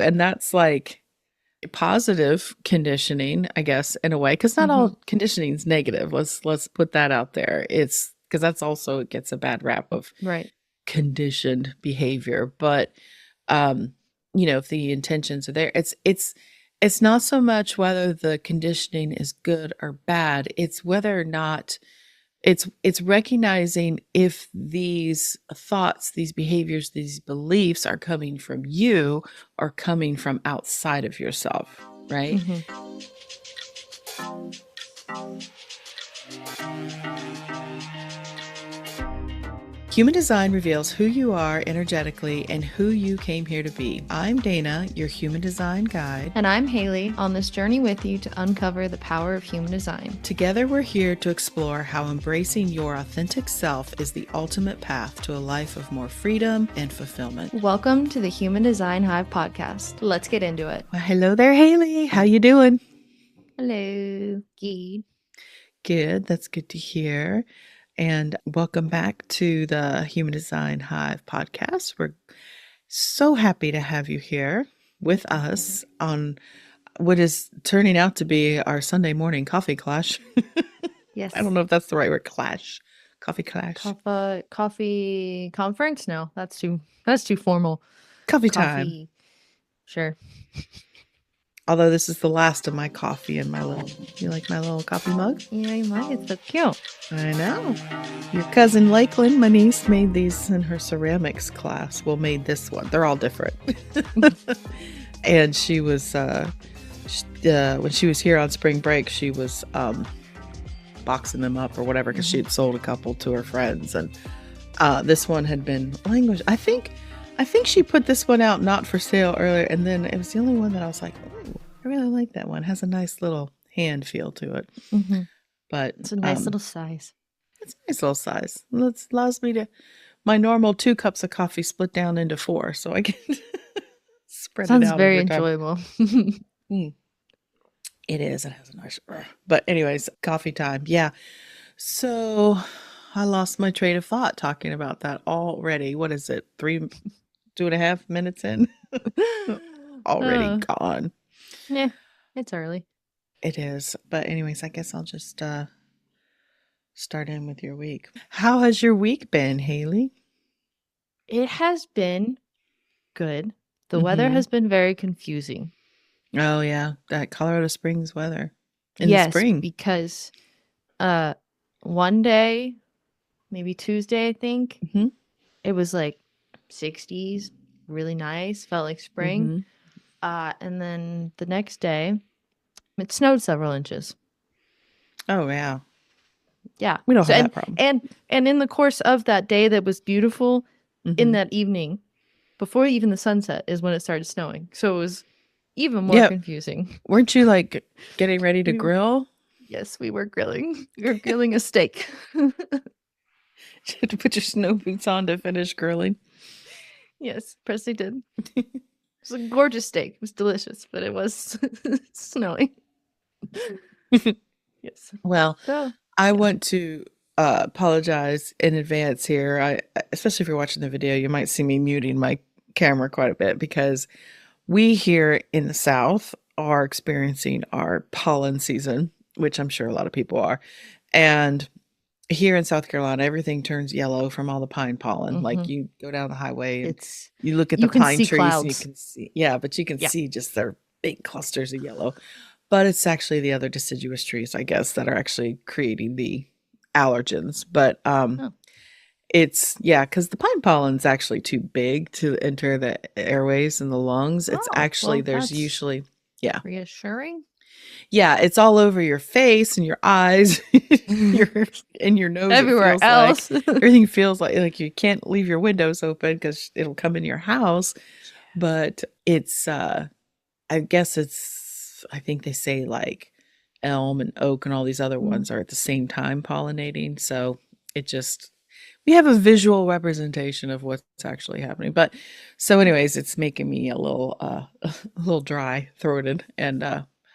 And that's like positive conditioning, I guess, in a way, because not all conditioning is negative. Let's put that out there. It's because that's also, it gets a bad rap of Right. conditioned behavior. But if the intentions are there, it's not so much whether the conditioning is good or bad. It's whether or not it's recognizing if these thoughts, these behaviors, these beliefs are coming from you or coming from outside of yourself, right? Mm-hmm. Human design reveals who you are energetically and who you came here to be. I'm Dana, your human design guide. And I'm Haley, on this journey with you to uncover the power of human design. Together, we're here to explore how embracing your authentic self is the ultimate path to a life of more freedom and fulfillment. Welcome to the Human Design Hive podcast. Let's get into it. Well, hello there, Haley. How you doing? Hello, Gee. Good. That's good to hear. And welcome back to the Human Design Hive podcast. We're so happy to have you here with us on what is turning out to be our Sunday morning coffee clash. Yes. I don't know if that's the right word. Clash. Coffee clash. Coffee conference? No, that's too formal. Coffee time. Sure. Although this is the last of my coffee in my little, you like my little coffee mug? Yeah, your mug is so cute. I know. Your cousin Lakeland, my niece, made these in her ceramics class. Well, made this one. They're all different. And she was, when she was here on spring break, she was boxing them up or whatever because she had sold a couple to her friends. And this one had been language. I think she put this one out not for sale earlier, and then it was the only one that I was like, oh, I really like that one. It has a nice little hand feel to it. Mm-hmm. But it's a nice little size. It's a nice little size. It allows me to, my normal 2 cups of coffee split down into 4, so I can spread it out. Sounds very enjoyable. It is. It has a nice, but anyways, coffee time. Yeah. So I lost my train of thought talking about that already. What is it? 2.5 minutes in? Already gone. Yeah, it's early. It is. But anyways, I guess I'll just start in with your week. How has your week been, Haley? It has been good. The weather has been very confusing. Oh yeah, that Colorado Springs weather in the spring. Because one day, maybe Tuesday, I think, it was like 60s, really nice, felt like spring. And then the next day, it snowed several inches. Oh yeah. Yeah. We don't have that problem. And in the course of that day that was beautiful, in that evening, before even the sunset, is when it started snowing. So it was even more confusing. Weren't you like getting ready to grill? Yes, we were grilling. We were grilling a steak. You had to put your snow boots on to finish grilling. Yes, Presley did. It was a gorgeous steak. It was delicious, but it was snowing. Yes. Well, I want to apologize in advance here. Especially if you're watching the video, you might see me muting my camera quite a bit because we here in the South are experiencing our pollen season, which I'm sure a lot of people are. And here in South Carolina, everything turns yellow from all the pine pollen. Like you go down the highway and you look at the pine trees and you can see, but you can see just their big clusters of yellow. But it's actually the other deciduous trees, I guess, that are actually creating the allergens. But it's, because the pine pollen's actually too big to enter the airways and the lungs. It's actually, there's usually, reassuring. Yeah, it's all over your face and your eyes, and your nose. Everywhere else. Everything feels like you can't leave your windows open because it'll come in your house. But it's, I guess I think they say like elm and oak and all these other ones are at the same time pollinating. So we have a visual representation of what's actually happening. But so anyways, it's making me a little dry throated and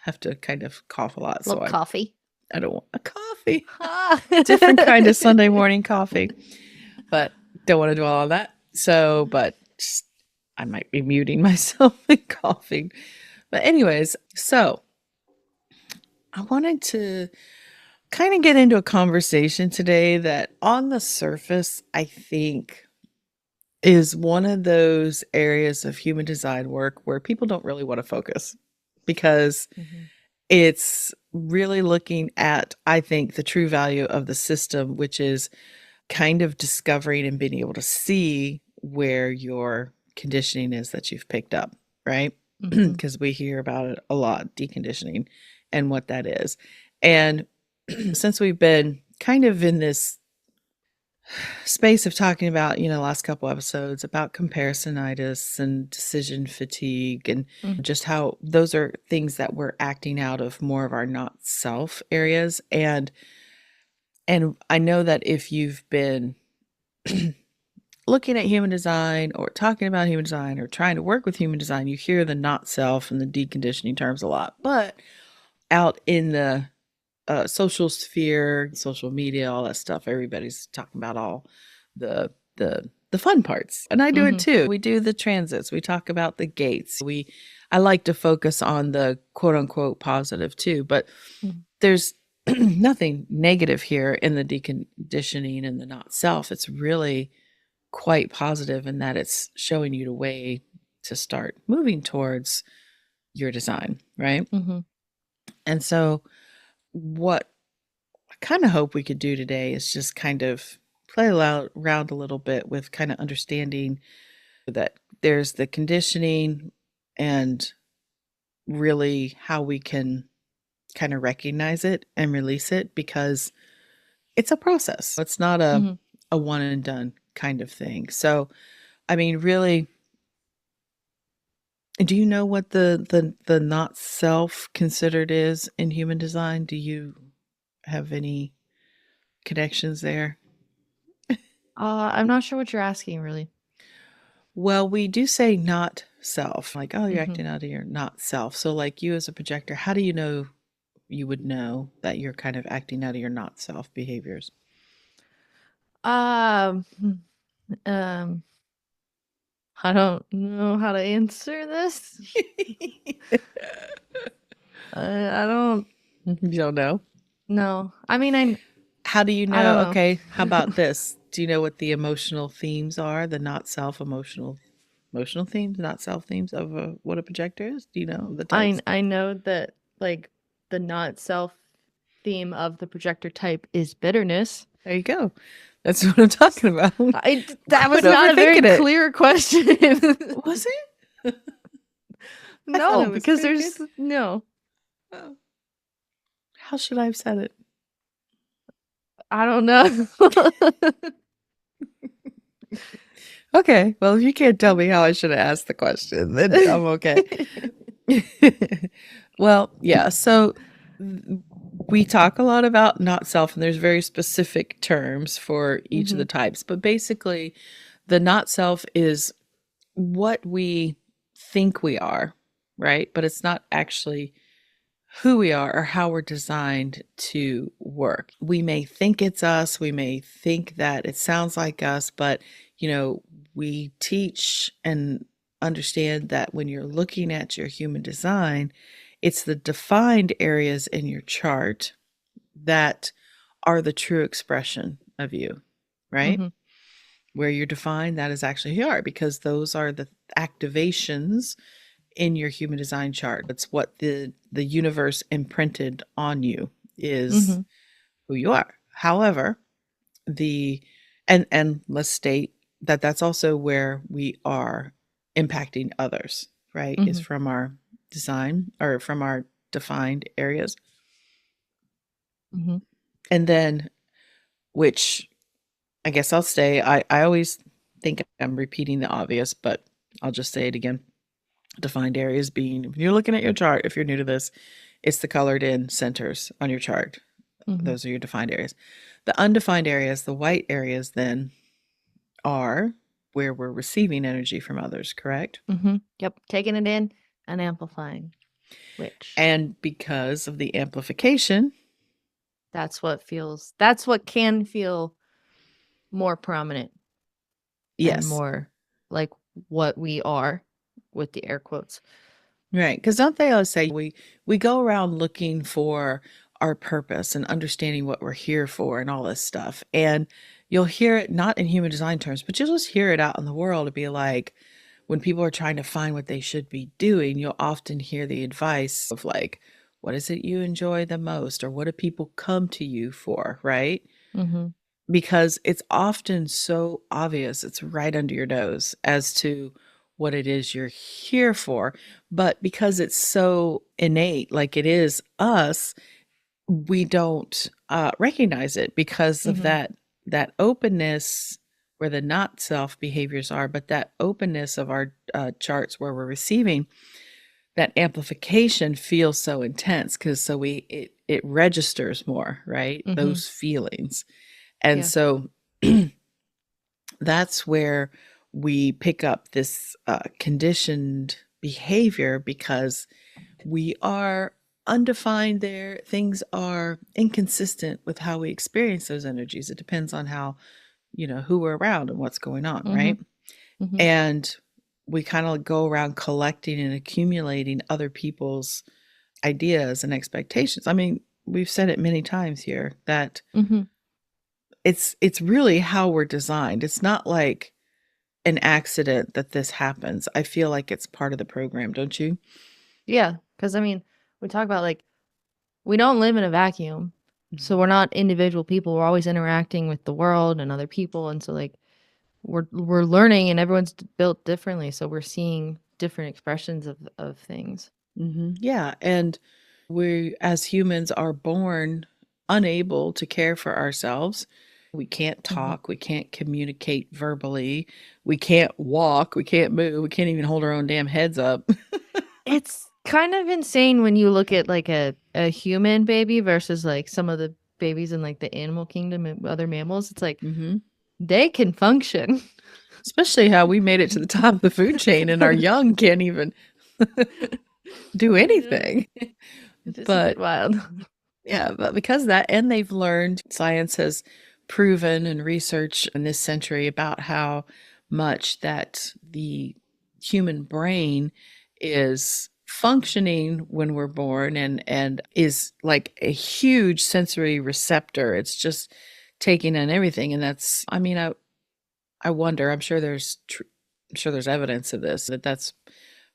have to kind of cough a lot. Coffee. I don't want a coffee. Different kind of Sunday morning coffee. But don't want to dwell on that. So, but just I might be muting myself and coughing. But, anyways, so I wanted to kind of get into a conversation today that, on the surface, I think is one of those areas of human design work where people don't really want to focus because it's really looking at, I think, the true value of the system, which is kind of discovering and being able to see where your conditioning is that you've picked up, right? Because we hear about it a lot, deconditioning and what that is. And since we've been kind of in this space of talking about, last couple episodes about comparisonitis and decision fatigue and just how those are things that we're acting out of more of our not self areas. And I know that if you've been looking at human design or talking about human design or trying to work with human design, you hear the not self and the deconditioning terms a lot. But out in the social sphere, social media, all that stuff, everybody's talking about all the fun parts. And I do it too. We do the transits. We talk about the gates. I like to focus on the quote unquote positive too, but there's nothing negative here in the deconditioning and the not self. It's really quite positive in that it's showing you the way to start moving towards your design, right? And so what I kind of hope we could do today is just kind of play around a little bit with kind of understanding that there's the conditioning and really how we can kind of recognize it and release it, because it's a process. It's not a one and done kind of thing. So, I mean, really, do you know what the not self considered is in human design? Do you have any connections there? I'm not sure what you're asking, really. Well, we do say not self, like, oh, you're acting out of your not self. So, like, you as a projector, how do you know you would know that you're kind of acting out of your not self behaviors? Um, um, I don't know how to answer this. I don't. You don't know? No. I mean, How do you I don't know? know. Okay, how about this? Do you know what the emotional themes are? The not self emotional themes, not self themes of what a projector is? Do you know the types? I know that, like, the not self theme of the projector type is bitterness. There you go. That's what I'm talking about. That was Quit not a very overthinking it. clear question. Was it? I thought No, it was because very there's good. no. Oh. How should I have said it? I don't know. Okay, well, if you can't tell me how I should have asked the question, then I'm okay. Well, yeah, so we talk a lot about not self, and there's very specific terms for each of the types. But basically, the not self is what we think we are, right? But it's not actually who we are or how we're designed to work. We may think it's us, we may think that it sounds like us, but we teach and understand that when you're looking at your human design, it's the defined areas in your chart that are the true expression of you, right? Where you're defined, that is actually who you are, because those are the activations in your human design chart. It's what the universe imprinted on you is who you are. However, and let's state that that's also where we are impacting others, right? Is from our design or from our defined areas. And then, which I guess I'll say, I always think I'm repeating the obvious, but I'll just say it again. Defined areas being, when you're looking at your chart, if you're new to this, it's the colored in centers on your chart. Those are your defined areas. The undefined areas, the white areas, then are where we're receiving energy from others, correct? Yep, taking it in and amplifying, and because of the amplification, that's what can feel more prominent and yes, more like what we are with the air quotes. Right, because don't they always say we go around looking for our purpose and understanding what we're here for and all this stuff, and you'll hear it not in human design terms, but you'll just hear it out in the world to be like, when people are trying to find what they should be doing, you'll often hear the advice of like, "What is it you enjoy the most?" or "What do people come to you for?" Right? Mhm. Because it's often so obvious, it's right under your nose as to what it is you're here for. But because it's so innate, like it is us, we don't recognize it because of Mhm. that openness where the not self behaviors are, but that openness of our charts where we're receiving that amplification feels so intense because so it registers more, right? Mhm. Those feelings. And Yeah. so that's where we pick up this conditioned behavior because we are undefined there. Things are inconsistent with how we experience those energies. It depends on how, who we're around and what's going on, right? Mhm. Mhm. And we kind of go around collecting and accumulating other people's ideas and expectations. I mean, we've said it many times here that Mhm. it's really how we're designed. It's not like an accident that this happens. I feel like it's part of the program, don't you? Yeah, cuz I mean, we talk about like we don't live in a vacuum. So Mhm. we're not individual people. We're always interacting with the world and other people, and so like we're learning, and everyone's built differently, so we're seeing different expressions of things. Yeah, and we as humans are born unable to care for ourselves. We can't Mhm. talk, we can't communicate verbally, we can't walk, we can't move, we can't even hold our own damn heads up. It's kind of insane when you look at like a human baby versus like some of the babies in like the animal kingdom and other mammals. It's like Mhm. they can function. Especially how we made it to the top of the food chain and our young can't even do Yeah, anything. it is a bit But wild. yeah, but because of that, and they've learned, science has proven and research in this century about how much that the human brain is functioning when we're born and is like a huge sensory receptor. It's just taking in everything. And that's, I mean, I wonder, I'm sure there's evidence of this, that that's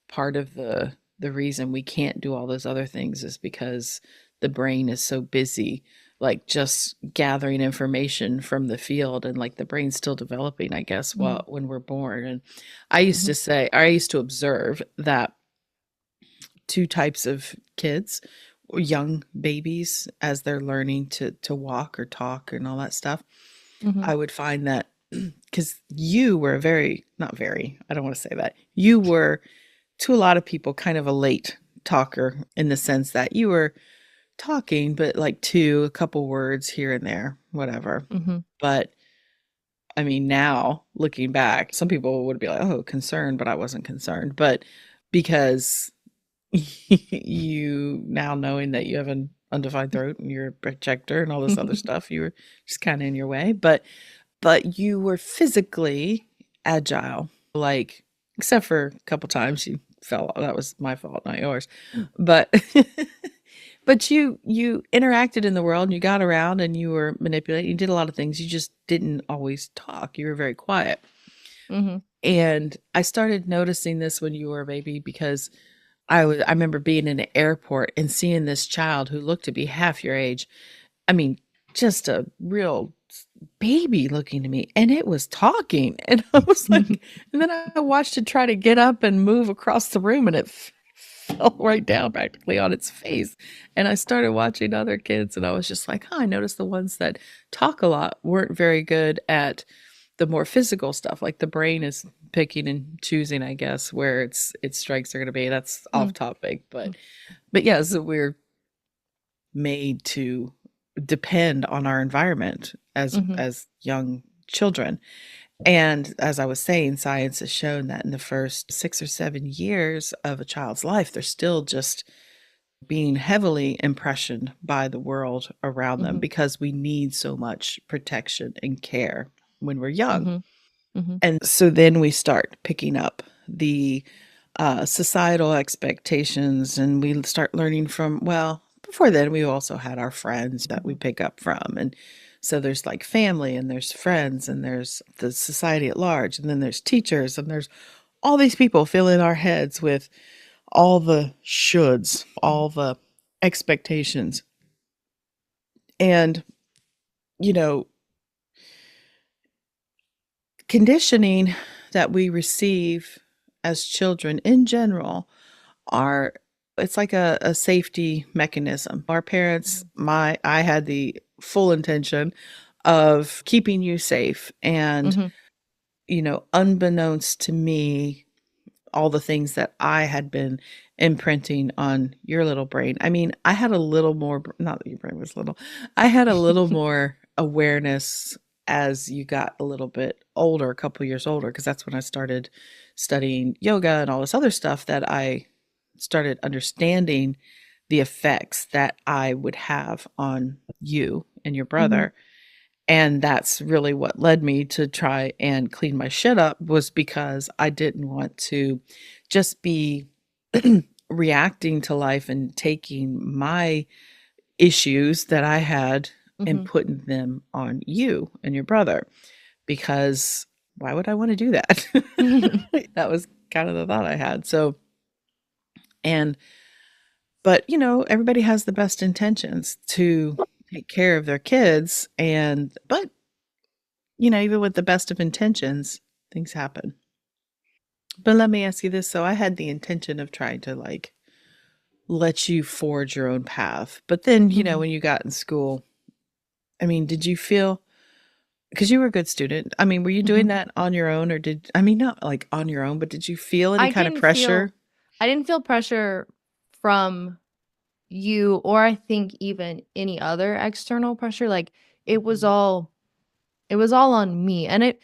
part of the reason we can't do all those other things is because the brain is so busy like just gathering information from the field, and like the brain's still developing, I guess, Mhm. when we're born. And Mhm. I used to observe that two types of kids, young babies, as they're learning to walk or talk and all that stuff, Mhm. I would find that because you were very, not very, I don't want to say that, you were to a lot of people kind of a late talker in the sense that you were talking, but like a couple words here and there, whatever. Mhm. But I mean, now looking back, some people would be like, oh, concerned, but I wasn't concerned. But because you now knowing that you have an undefined throat and you're a projector and all this other stuff, you were just kind of in your way. But you were physically agile, like, except for a couple times you fell. That was my fault, not yours. But but you interacted in the world and you got around and you were manipulating. You did a lot of things. You just didn't always talk. You were very quiet. Mhm. And I started noticing this when you were a baby because I remember being in an airport and seeing this child who looked to be half your age. I mean, just a real baby looking to me, and it was talking. And I was like, and then I watched it try to get up and move across the room, and it fell right down practically on its face. And I started watching other kids, and I was just like, huh, I noticed the ones that talk a lot weren't very good at the more physical stuff. Like the brain is picking and choosing, I guess, where its strengths are going to be. That's off Mhm. topic, but yeah, so we're made to depend on our environment Mhm. as young children. And as I was saying, science has shown that in the first 6 or 7 years of a child's life, they're still just being heavily impressioned by the world around them Mhm. because we need so much protection and care when we're young. Mhm. And so then we start picking up the societal expectations, and we start learning from, well, before then, we also had our friends that we pick up from. And so there's like family, and there's friends, and there's the society at large, and then there's teachers, and there's all these people filling our heads with all the shoulds, all the expectations. And, you know, conditioning that we receive as children in general are, it's like a safety mechanism. Our parents, I had the full intention of keeping you safe. And, unbeknownst to me, all the things that I had been imprinting on your little brain. I mean, I had a little more, not that your brain was little, I had a little more awareness as you got a little bit older, a couple years older, because that's when I started studying yoga and all this other stuff, that I started understanding the effects that I would have on you and your brother. And that's really what led me to try and clean my shit up, was because I didn't want to just be reacting to life and taking my issues that I had and putting them on you and your brother, because why would I want to do that? That was kind of the thought I had. So, and, but, everybody has the best intentions to take care of their kids. And, but even with the best of intentions, things happen. But let me ask you this. So I had the intention of trying to like let you forge your own path. But then, when you got in school, I mean, did you feel, because you were a good student, I mean, were you doing that on your own, or not like on your own, but did you feel any kind of pressure? I didn't feel pressure from you, or I think even any other external pressure. Like it was all on me. And it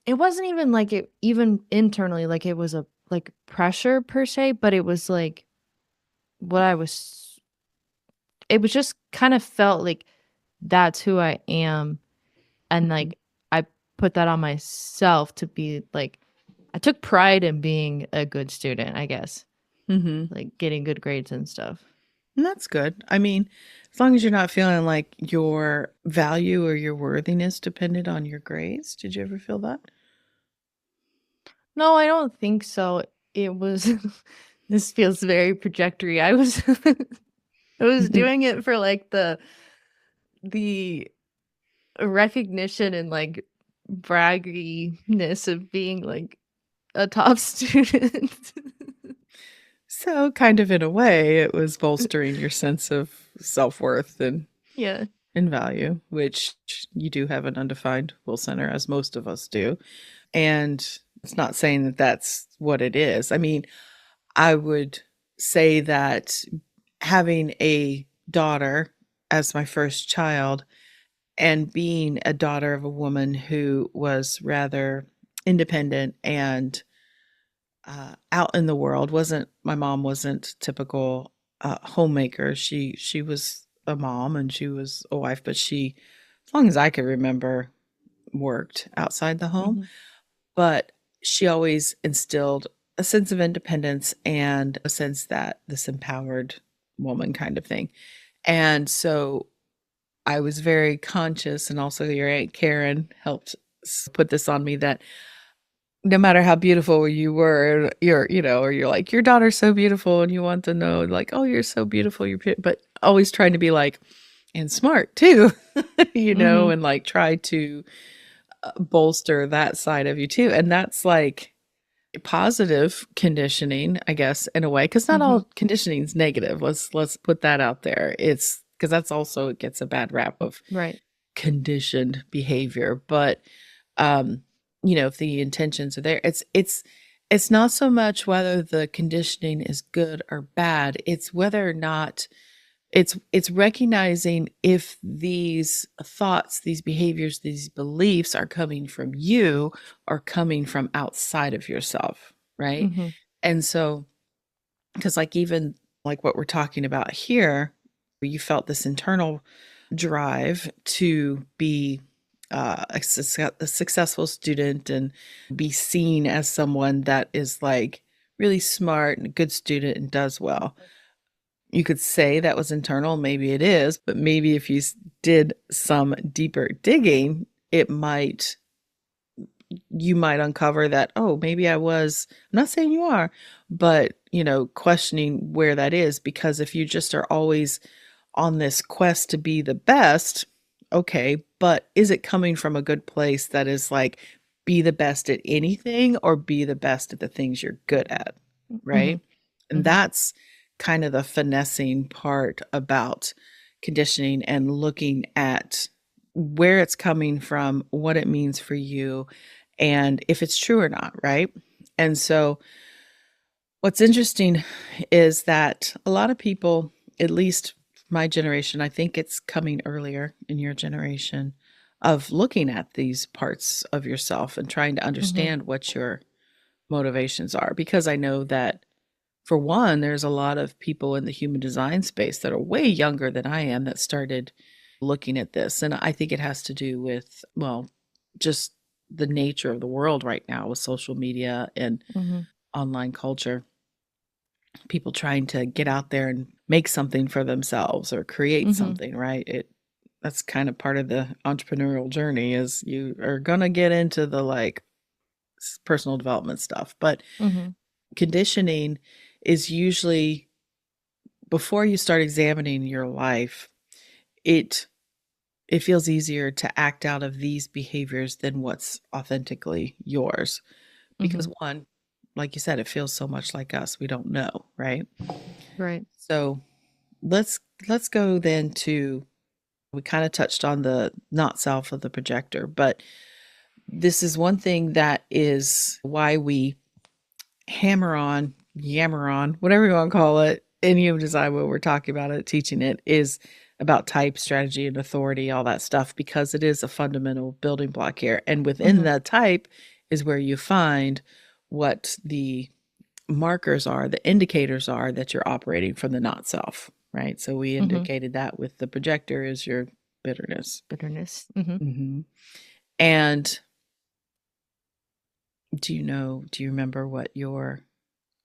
wasn't even like it, even internally, like it was a like pressure per se, but it was like what I was, it was just kind of felt like that's who I am. And like I put that on myself to be like, I took pride in being a good student, I guess. Like getting good grades and stuff. And that's good. I mean, as long as you're not feeling like your value or your worthiness depended on your grades. Did you ever feel that? No, I don't think so. It was this feels very projectory. I was I was doing it for like the recognition and like bragginess of being like a top student. So, kind of in a way, it was bolstering your sense of self-worth and Yeah. value, which you do have an undefined will center, as most of us do. And it's not saying that that's what it is. I mean, I would say that having a daughter as my first child, and being a daughter of a woman who was rather independent and out in the world, wasn't, my mom wasn't typical homemaker. She was a mom and she was a wife, but she, as long as I could remember, worked outside the home. But she always instilled a sense of independence and a sense that this empowered woman kind of thing. And so I was very conscious, and also your Aunt Karen helped put this on me, that no matter how beautiful you were, or you're like, your daughter's so beautiful, and you want to know, like, oh, you're so beautiful, but always trying to be like, and smart too, and like try to bolster that side of you too. And that's like positive conditioning, I guess, in a way, because not all conditioning is negative. Let's put that out there. It's because that's also, it gets a bad rap of Right. conditioned behavior. But if the intentions are there, it's not so much whether the conditioning is good or bad, it's whether or not it's recognizing if these thoughts, these behaviors, these beliefs are coming from you or coming from outside of yourself, right? And so, because like even like what we're talking about here, you felt this internal drive to be a successful student and be seen as someone that is like really smart and a good student and does well. You could say that was internal, maybe it is, but maybe if you did some deeper digging, you might uncover that, oh, maybe I'm not saying you are, but, questioning where that is, because if you just are always on this quest to be the best, okay, but is it coming from a good place that is like, be the best at anything or be the best at the things you're good at, right? Mhm. And Mhm. that's kind of the finessing part about conditioning and looking at where it's coming from, what it means for you, and if it's true or not, right? And so what's interesting is that a lot of people, at least my generation, I think it's coming earlier in your generation, of looking at these parts of yourself and trying to Mhm. understand what your motivations are. Because I know that, for one, there's a lot of people in the human design space that are way younger than I am that started looking at this. And I think it has to do with, well, just the nature of the world right now with social media and Mhm. online culture, people trying to get out there and make something for themselves or create Mhm. something, right? That's kind of part of the entrepreneurial journey, is you are going to get into the like personal development stuff, but Mhm. conditioning is usually before you start examining your life, it it feels easier to act out of these behaviors than what's authentically yours, because Mhm. one, like you said, it feels so much like us, we don't know, right? Right. So let's let's go then to, we kind of touched on the not self of the projector, but this is one thing that is why we hammer on, yammer on, whatever you want to call it, in human design when we're talking about it, teaching it, is about type, strategy, and authority, all that stuff, because it is a fundamental building block here. And within Mhm. that type is where you find what the markers are, the indicators are that you're operating from the not self, right? So we Mhm. indicated that with the projector is your bitterness. Bitterness. Mhm. Hmm. And do you remember what your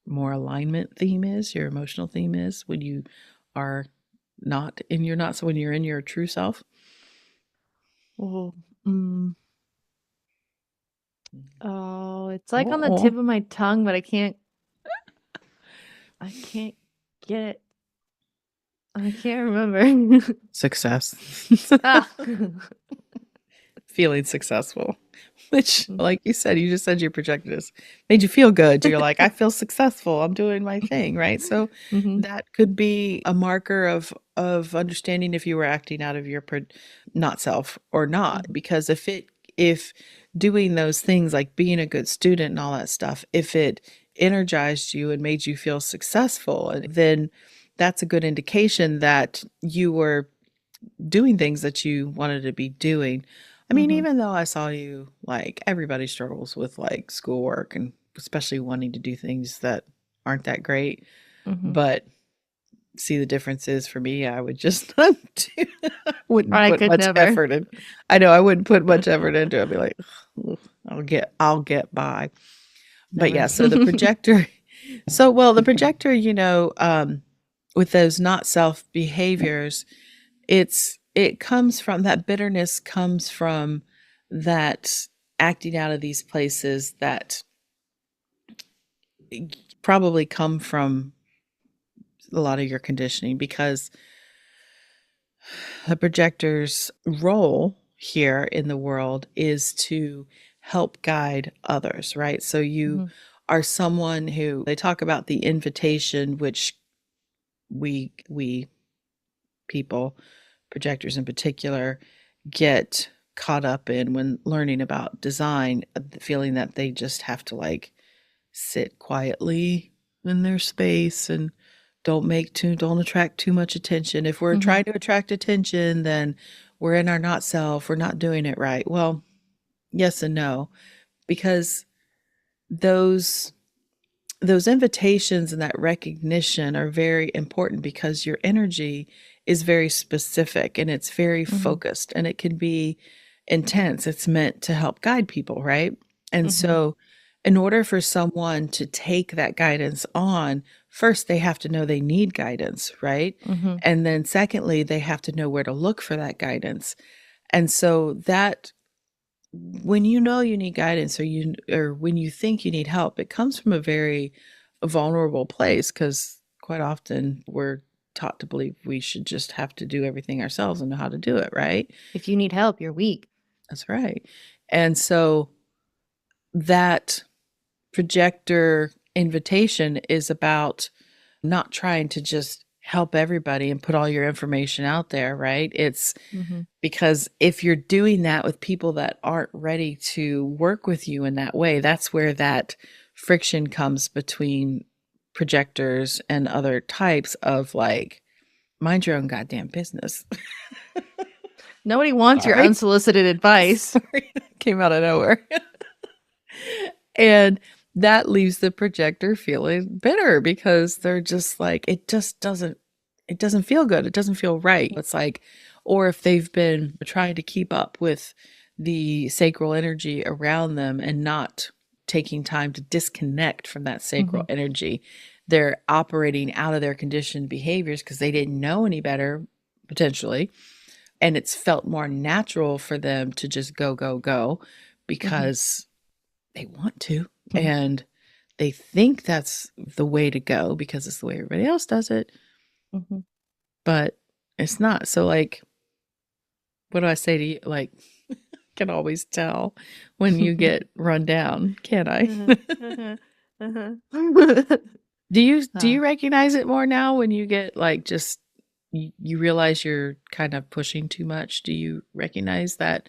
more alignment theme is, your emotional theme is when you are not in your not, so when you're in your true self? Oh. Mm. Oh, it's like on the Oh, tip of my tongue, but I can't get it. I can't remember. success. Ah. Feeling successful, which, like you said, you just said your projectors made you feel good. You're like, I feel successful, I'm doing my thing, right? So Mhm. that could be a marker of understanding if you were acting out of your not self or not, Mhm. because if doing those things like being a good student and all that stuff, if it energized you and made you feel successful, then that's a good indication that you were doing things that you wanted to be doing. I mean, Mhm. even though I saw you, like, everybody struggles with like schoolwork and especially wanting to do things that aren't that great. Mhm. But see, the difference is for me, I would just not do, wouldn't I put could much never. effort in. I know I wouldn't put much effort into it. I'd be like, "Ugh, I'll get by." But Never. yeah, so the projector, so well, the projector, with those not self behaviors, it comes from that bitterness, comes from that acting out of these places that probably come from a lot of your conditioning, because the projector's role here in the world is to help guide others, right? So you Mhm. are someone who, they talk about the invitation, which we people, projectors in particular, get caught up in when learning about design, the feeling that they just have to like sit quietly in their space and don't attract too much attention. If we're Mhm. trying to attract attention, then we're in our not self, we're not doing it right. Well, yes and no, because those those invitations and that recognition are very important, because your energy is very specific and it's very Mhm. focused, and it can be intense. It's meant to help guide people, right? And Mhm. so, in order for someone to take that guidance on, first they have to know they need guidance, right? Mhm. And then, secondly, they have to know where to look for that guidance. And so, that when you know you need guidance or when you think you need help, it comes from a very vulnerable place because quite often we're taught to believe we should just have to do everything ourselves and know how to do it, right? If you need help, you're weak. That's right. And so that projector invitation is about not trying to just help everybody and put all your information out there, right? It's Mhm. because if you're doing that with people that aren't ready to work with you in that way, that's where that friction comes between projectors and other types of like, mind your own goddamn business. Nobody wants your Sorry. unsolicited advice. Sorry. Came out of nowhere. And that leaves the projector feeling bitter because they're just like, it doesn't feel good. It doesn't feel right. It's like, or if they've been trying to keep up with the sacral energy around them and not taking time to disconnect from that sacral Mhm. energy, they're operating out of their conditioned behaviors because they didn't know any better, potentially. And it's felt more natural for them to just go, go, go Mhm. because they want to. And they think that's the way to go because it's the way everybody else does it, Mhm. but it's not. So, like, what do I say to you? Like, I can always tell when you get run down, can't I? Uh-huh. Uh-huh. Uh-huh. Do Uh, you recognize it more now when you get like just you realize you're kind of pushing too much? Do you recognize that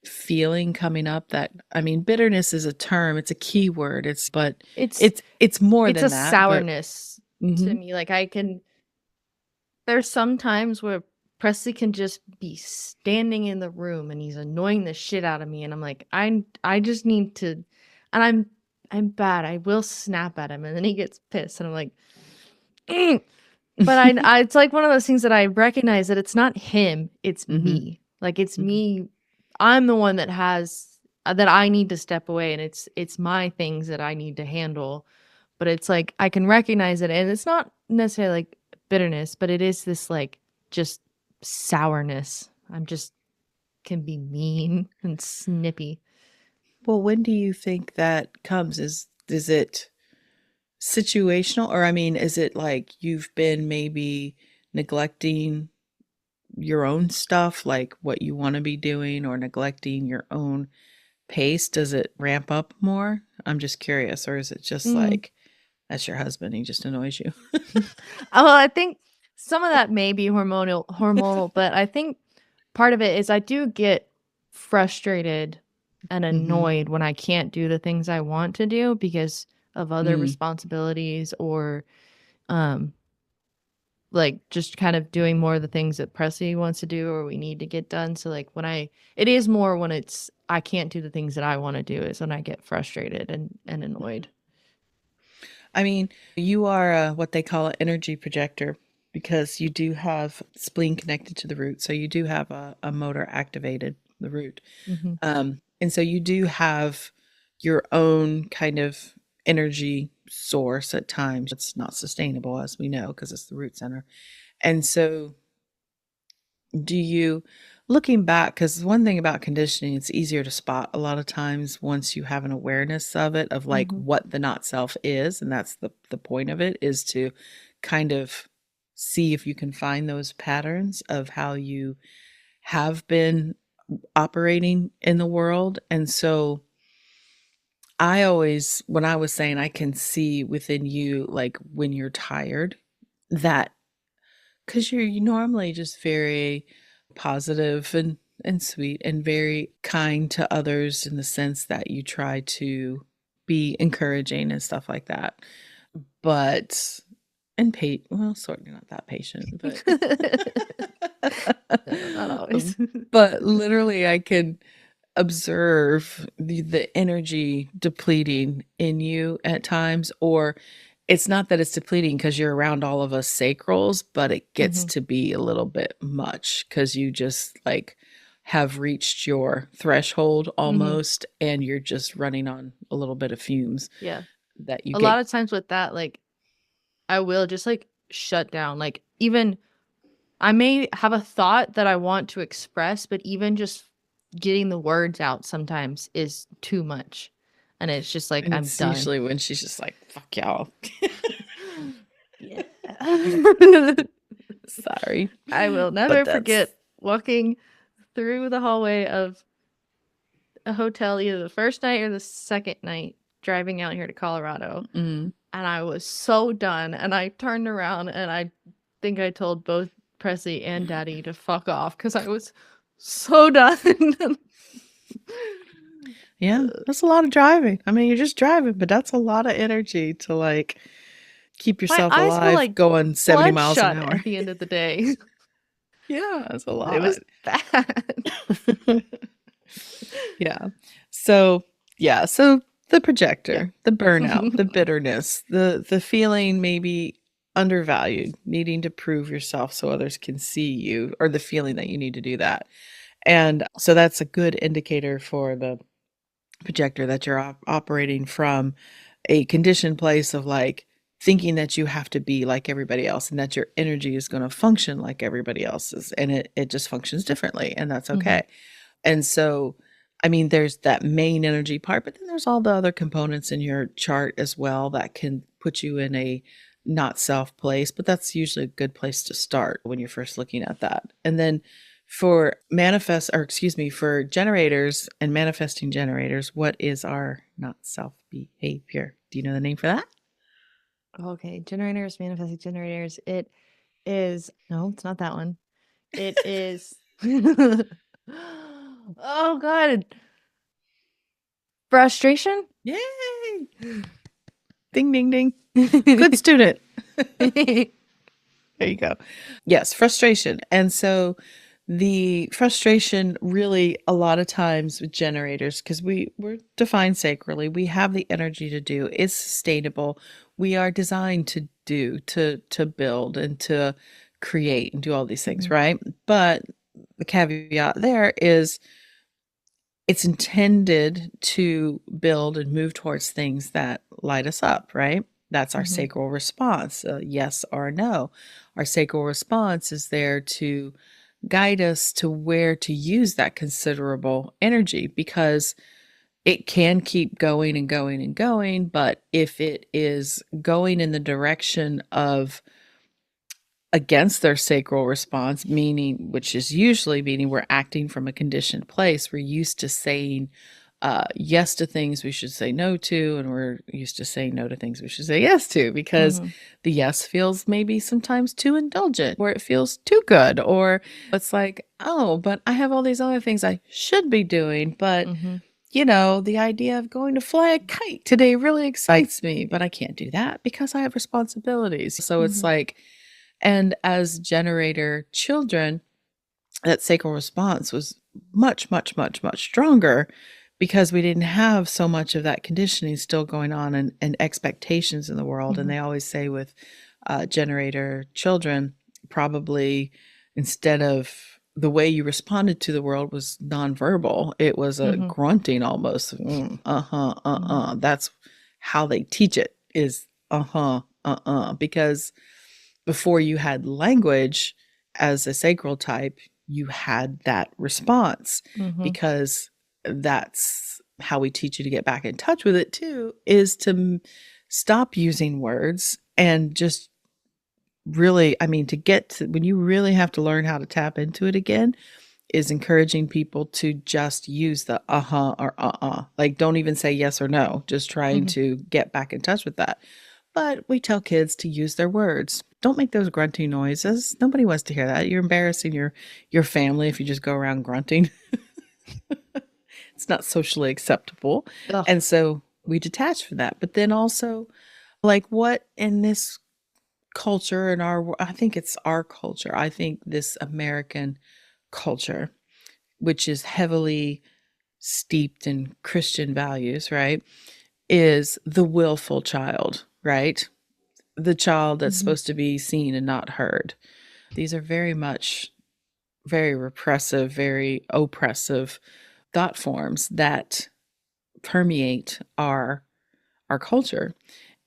feeling coming up? That, I mean, bitterness is a term, it's a key word. it's It's more it's a than that, but sourness to mhm. me. Like there's some times where Presley can just be standing in the room and he's annoying the shit out of me, and I'm like, I just need to, and I'm bad. I will snap at him, and then he gets pissed, and I'm like, "Mm." But it's like one of those things that I recognize that it's not him, it's Mhm. me. Like it's Mhm. me. I'm the one that has that I need to step away, and it's my things that I need to handle. But it's like I can recognize it, and it's not necessarily like bitterness, but it is this like just sourness. I'm just can be mean and snippy. Well, when do you think that comes? Is it situational, or I mean, is it like you've been maybe neglecting your own stuff, like what you want to be doing, or neglecting your own pace? Does it ramp up more? I'm just curious, or is it just Mm. like that's your husband, he just annoys you? Well, I think some of that may be hormonal, but I think part of it is I do get frustrated and Mhm. annoyed when I can't do the things I want to do because of other Mm. responsibilities or um like just kind of doing more of the things that Presley wants to do or we need to get done. So like it is more when it's I can't do the things that I want to do is when I get frustrated and annoyed. I mean, you are what they call an energy projector because you do have spleen connected to the root. So you do have a motor activated, the root. Mhm. And so you do have your own kind of energy source at times. It's not sustainable, as we know, because it's the root center. And so do you, looking back, because one thing about conditioning, it's easier to spot a lot of times once you have an awareness of it, of like Mhm. what the not self is. And that's the point of it, is to kind of see if you can find those patterns of how you have been operating in the world. And so I always, when I was saying I can see within you, like when you're tired, that because you normally just very positive and sweet and very kind to others in the sense that you try to be encouraging and stuff like that. But and well, sort of not that patient, but No, not always. but literally I can observe the energy depleting in you at times, or it's not that it's depleting because you're around all of us sacrals, but it gets Mhm. to be a little bit much because you just like have reached your threshold almost, and you're just running on a little bit of fumes. Yeah. That you A get. lot of times with that, like, I will just like shut down. Like, even I may have a thought that I want to express, but even just getting the words out sometimes is too much. And it's just like, And I'm it's done. usually when she's just like, fuck y'all. Yeah. Sorry. I will never forget walking through the hallway of a hotel either the first night or the second night driving out here to Colorado. Mm. And I was so done. And I turned around and I think I told both Presley and Daddy to fuck off because I was so done. Yeah, that's a lot of driving. I mean, you're just driving, but that's a lot of energy to like keep My yourself eyes were alive like going 70 miles an bloodshot hour. at the end of the day. Yeah, that's a It lot. was bad. Yeah. So, yeah, so the projector, the burnout, the bitterness, the feeling maybe undervalued, needing to prove yourself so others can see you, or the feeling that you need to do that. And so that's a good indicator for the projector that you're operating from a conditioned place of like thinking that you have to be like everybody else and that your energy is going to function like everybody else's, and it just functions differently, and that's okay. And so, I mean, there's that main energy part, but then there's all the other components in your chart as well that can put you in a not self place, but that's usually a good place to start when you're first looking at that. And then for for generators and manifesting generators, what is our not self behavior? Do you know the name for that? Okay, generators, manifesting generators. It is no, it's not that one. It is oh god. Frustration? Yay! Ding, ding, ding. Good student. There you go. Yes, frustration. And so the frustration really a lot of times with generators, because we're defined sacrally, we have the energy to do, it's sustainable. We are designed to do, to build and to create and do all these things, right? But the caveat there is it's intended to build and move towards things that light us up, right? That's our sacral response, yes or no. Our sacral response is there to guide us to where to use that considerable energy, because it can keep going and going and going. But if it is going in the direction of against their sacral response, meaning, which is usually meaning we're acting from a conditioned place. We're used to saying yes to things we should say no to, and we're used to saying no to things we should say yes to, because the yes feels maybe sometimes too indulgent, or it feels too good, or it's like, oh, but I have all these other things I should be doing, but you know, the idea of going to fly a kite today really excites me, but I can't do that because I have responsibilities. So it's like, and as generator children, that sacral response was much, much, much, much stronger because we didn't have so much of that conditioning still going on, and expectations in the world. And they always say with generator children, probably instead of the way you responded to the world was nonverbal, it was a grunting almost. That's how they teach it, is because before you had language as a sacral type, you had that response, because that's how we teach you to get back in touch with it too, is to stop using words and just really, I mean, to get to when you really have to learn how to tap into it again, is encouraging people to just use the or like don't even say yes or no, just trying to get back in touch with that. But we tell kids to use their words. Don't make those grunting noises. Nobody wants to hear that. You're embarrassing your family if you just go around grunting. It's not socially acceptable. Ugh. And so we detach from that. But then also, like, what in this culture, and I think it's our culture, I think this American culture, which is heavily steeped in Christian values, right, is the willful child, right? The child that's supposed to be seen and not heard. These are very much very repressive, very oppressive thought forms that permeate our culture.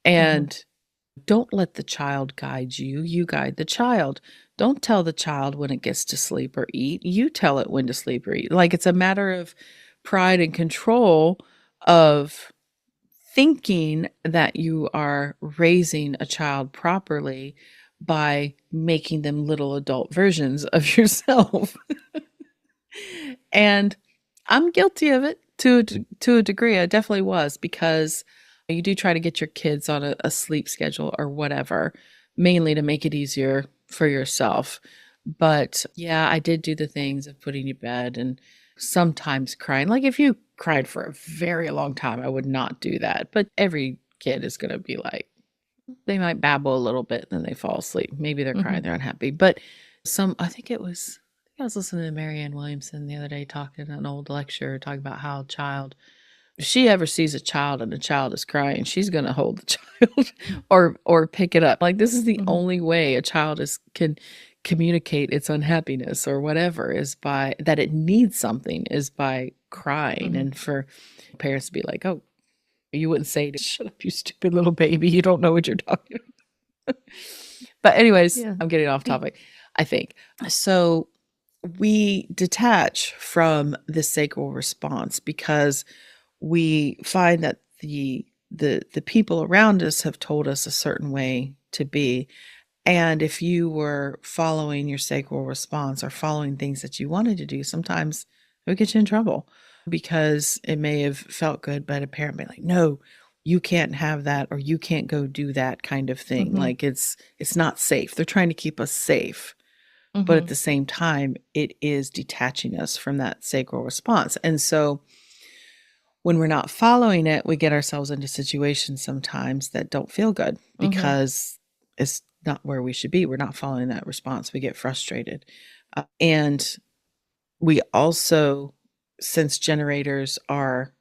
And don't let the child guide you. You guide the child. Don't tell the child when it gets to sleep or eat. You tell it when to sleep or eat. Like it's a matter of pride and control of thinking that you are raising a child properly by making them little adult versions of yourself. And I'm guilty of it to a degree. I definitely was, because you do try to get your kids on a sleep schedule or whatever, mainly to make it easier for yourself. But yeah, I did do the things of putting you to bed and sometimes crying. Like if you cried for a very long time, I would not do that. But every kid is going to be like, they might babble a little bit, then they fall asleep. Maybe they're crying, they're unhappy. But I think I was listening to Marianne Williamson the other day talking an old lecture, talking about how a child, if she ever sees a child and the child is crying, she's going to hold the child or pick it up. Like this is the only way a child can communicate its unhappiness or whatever, is by that it needs something, is by crying. And for parents to be like, oh, you wouldn't say, shut up, you stupid little baby. You don't know what you're talking about. But anyways, Yeah. I'm getting off topic, I think. So we detach from the sacral response because we find that the people around us have told us a certain way to be. And if you were following your sacral response or following things that you wanted to do, sometimes it would get you in trouble because it may have felt good, but a parent may be like, no, you can't have that, or you can't go do that kind of thing. Like it's not safe. They're trying to keep us safe. But at the same time, it is detaching us from that sacral response. And so when we're not following it, we get ourselves into situations sometimes that don't feel good because it's not where we should be. We're not following that response. We get frustrated. And we also, since generators are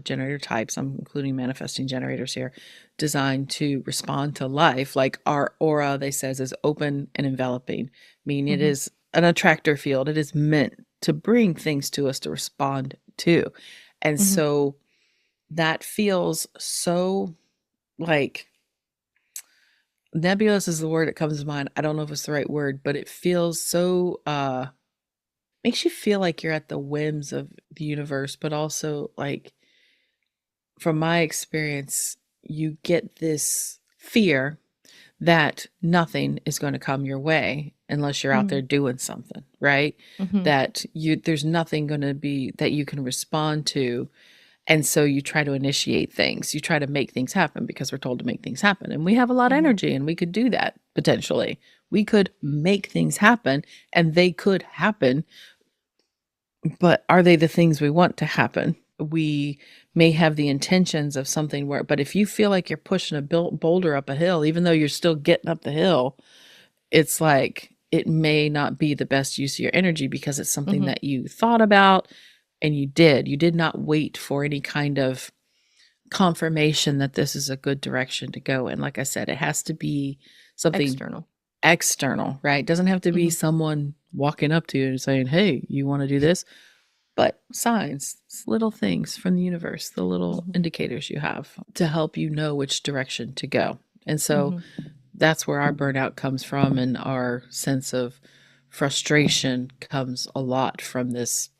generator types, I'm including manifesting generators here, designed to respond to life. Like our aura, they says, is open and enveloping, meaning it is an attractor field. It is meant to bring things to us to respond to. And so that feels so like nebulous is the word that comes to mind. I don't know if it's the right word, but it feels so makes you feel like you're at the whims of the universe, but also like from my experience, you get this fear that nothing is going to come your way unless you're out there doing something, right? That there's nothing going to be that you can respond to. And so you try to initiate things. You try to make things happen because we're told to make things happen. And we have a lot of energy and we could do that potentially. We could make things happen and they could happen. But are they the things we want to happen? We may have the intentions of something but if you feel like you're pushing a boulder up a hill, even though you're still getting up the hill, it's like it may not be the best use of your energy because it's something that you thought about and you did not wait for any kind of confirmation that this is a good direction to go in. Like I said, it has to be something external, right? It doesn't have to be someone walking up to you and saying, hey, you want to do this? But signs, little things from the universe, the little indicators you have to help you know which direction to go. And so that's where our burnout comes from, and our sense of frustration comes a lot from this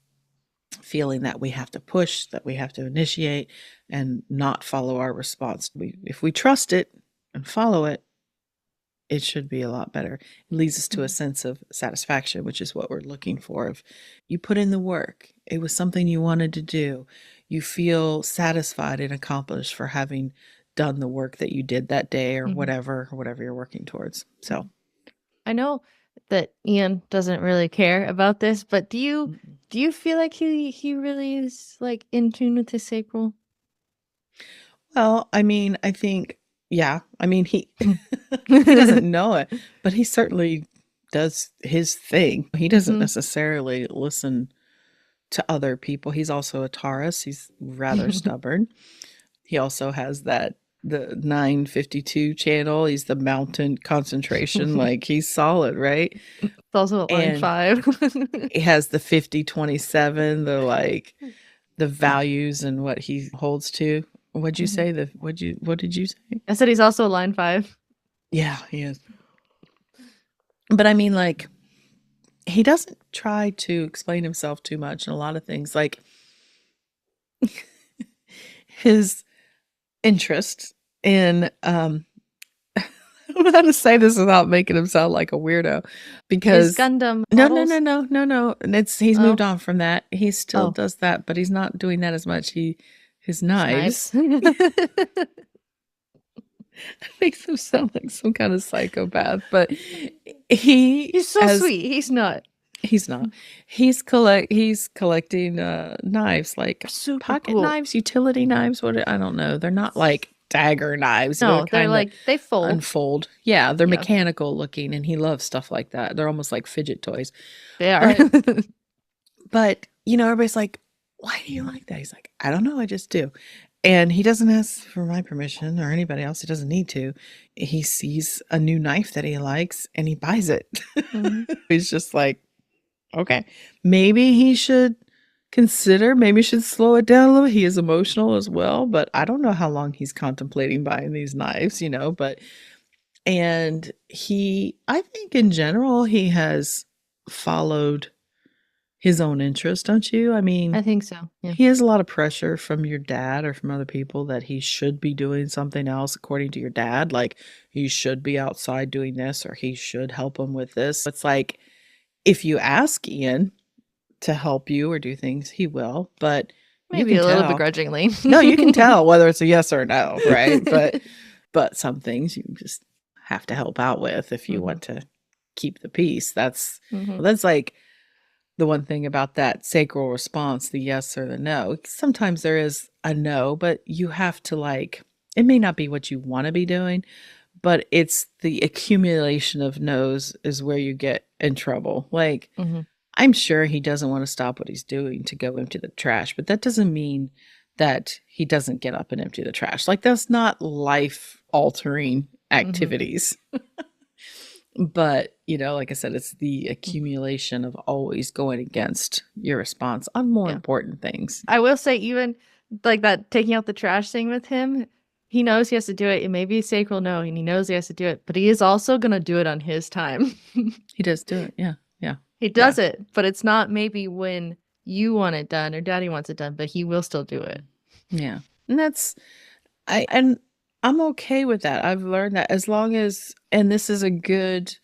feeling that we have to push, that we have to initiate and not follow our response. If we trust it and follow it, it should be a lot better. It leads us to a sense of satisfaction, which is what we're looking for. If you put in the work, it was something you wanted to do, you feel satisfied and accomplished for having done the work that you did that day or whatever you're working towards. So I know that Ian doesn't really care about this, but do you feel like he really is like in tune with his sacral? well, I mean, I think, yeah, I mean, he he doesn't know it, but he certainly does his thing. He doesn't necessarily listen to other people. He's also a Taurus. He's rather stubborn. He also has the 952 channel. He's the mountain concentration. Like he's solid, right? It's also a line And 5. it has the 50-27, the like the values and what he holds to. What'd you say? What did you say? I said he's also a line 5. Yeah, he is. But I mean, like, he doesn't try to explain himself too much in a lot of things. Like his interest in I don't know how to say this without making him sound like a weirdo. Because Gundam no, no, models? no, no, no, no. And he's moved on from that. He still does that, but he's not doing that as much. His knives. Makes him sound like some kind of psychopath, but he's so sweet. He's not. He's not. He's collecting knives, like pocket knives, utility knives. What I don't know. They're not like dagger knives. No, they're like they fold. Unfold. Yeah, they're mechanical looking, and he loves stuff like that. They're almost like fidget toys. They are. But you know, everybody's like, "Why do you like that?" He's like, "I don't know. I just do." And he doesn't ask for my permission or anybody else. He doesn't need to. He sees a new knife that he likes and he buys it. He's just like, okay, maybe he should maybe he should slow it down a little. He is emotional as well, but I don't know how long he's contemplating buying these knives, and I think in general, he has followed his own interest, don't you? I mean, I think so. Yeah. He has a lot of pressure from your dad or from other people that he should be doing something else according to your dad. Like, he should be outside doing this or he should help him with this. It's like, if you ask Ian to help you or do things, he will, but maybe a little begrudgingly. No, you can tell whether it's a yes or a no, right? But some things you just have to help out with if you want to keep the peace. That's like the one thing about that sacral response, the yes or the no. Sometimes there is a no, but you have to it may not be what you want to be doing, but it's the accumulation of no's is where you get in trouble. Like, I'm sure he doesn't want to stop what he's doing to go empty the trash, but that doesn't mean that he doesn't get up and empty the trash. Like, that's not life altering activities. But, like I said, it's the accumulation of always going against your response on more important things. I will say, even like that taking out the trash thing with him, he knows he has to do it. It may be a sacral no, and he knows he has to do it, but he is also going to do it on his time. He does do it. Yeah. Yeah. He does it, but it's not maybe when you want it done or daddy wants it done, but he will still do it. Yeah. And I'm okay with that. I've learned that as long as, and this is a good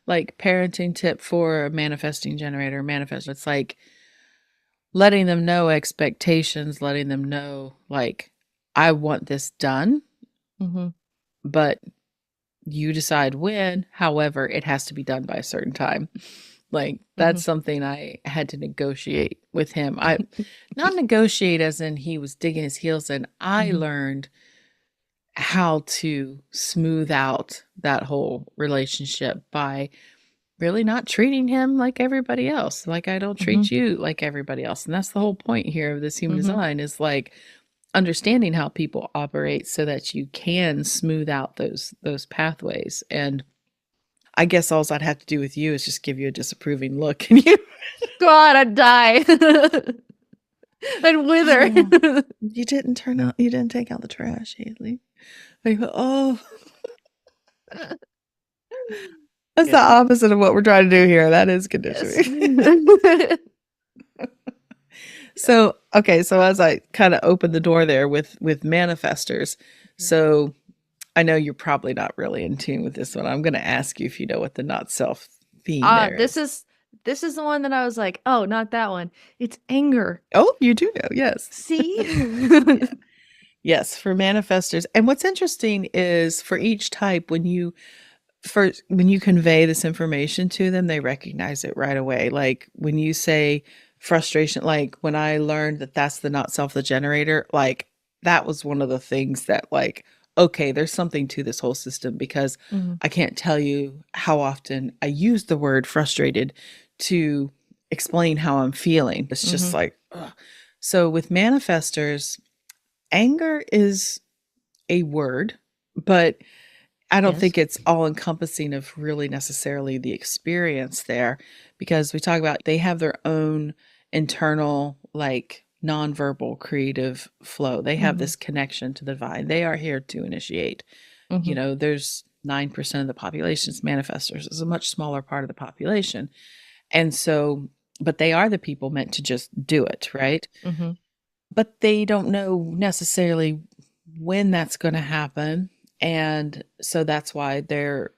parenting tip for a manifesting generator, manifest. It's like letting them know expectations, letting them know I want this done, but you decide when. However, it has to be done by a certain time. That's something I had to negotiate with him. I not negotiate as in he was digging his heels in. I learned how to smooth out that whole relationship by really not treating him like everybody else. Like, I don't treat you like everybody else. And that's the whole point here of this human design is understanding how people operate so that you can smooth out those pathways. And I guess all I'd have to do with you is just give you a disapproving look and you God, I'd die. I'd wither. You didn't take out the trash, Haley. I go, oh. That's the opposite of what we're trying to do here. That is conditioning. Yes. So as I kind of opened the door there with manifestors, so I know you're probably not really in tune with this one. I'm going to ask you if you know what the not self theme there is. This is the one that I was like, oh, not that one. It's anger. Oh, you do know. Yes. See? Yeah. Yes, for manifestors. And what's interesting is for each type, when you convey this information to them, they recognize it right away. Like when you say frustration, like when I learned that that's the not self, the generator, that was one of the things that okay, there's something to this whole system, because I can't tell you how often I use the word frustrated to explain how I'm feeling. It's just ugh. So with manifestors, anger is a word, but I don't Yes. think it's all encompassing of really necessarily the experience there, because we talk about they have their own internal, like, nonverbal creative flow. They have Mm-hmm. this connection to the divine. They are here to initiate. Mm-hmm. There's 9% of the population is manifestors. It's a much smaller part of the population. And so, but they are the people meant to just do it, right? Mm-hmm. But they don't know necessarily when that's going to happen. And so that's why their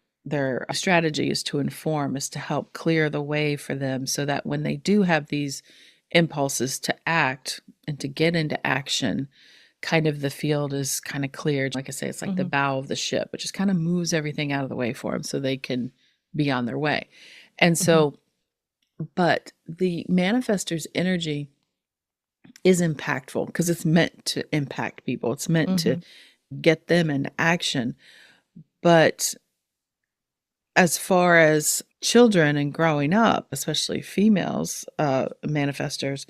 strategy is to inform, is to help clear the way for them, so that when they do have these impulses to act and to get into action, kind of the field is kind of cleared. Like I say, it's like the Mm-hmm. bow of the ship, which just kind of moves everything out of the way for them so they can be on their way. And Mm-hmm. so, but the manifestor's energy is impactful because it's meant to impact people. It's meant to Mm-hmm. get them into action. But as far as children and growing up, especially females, manifestors,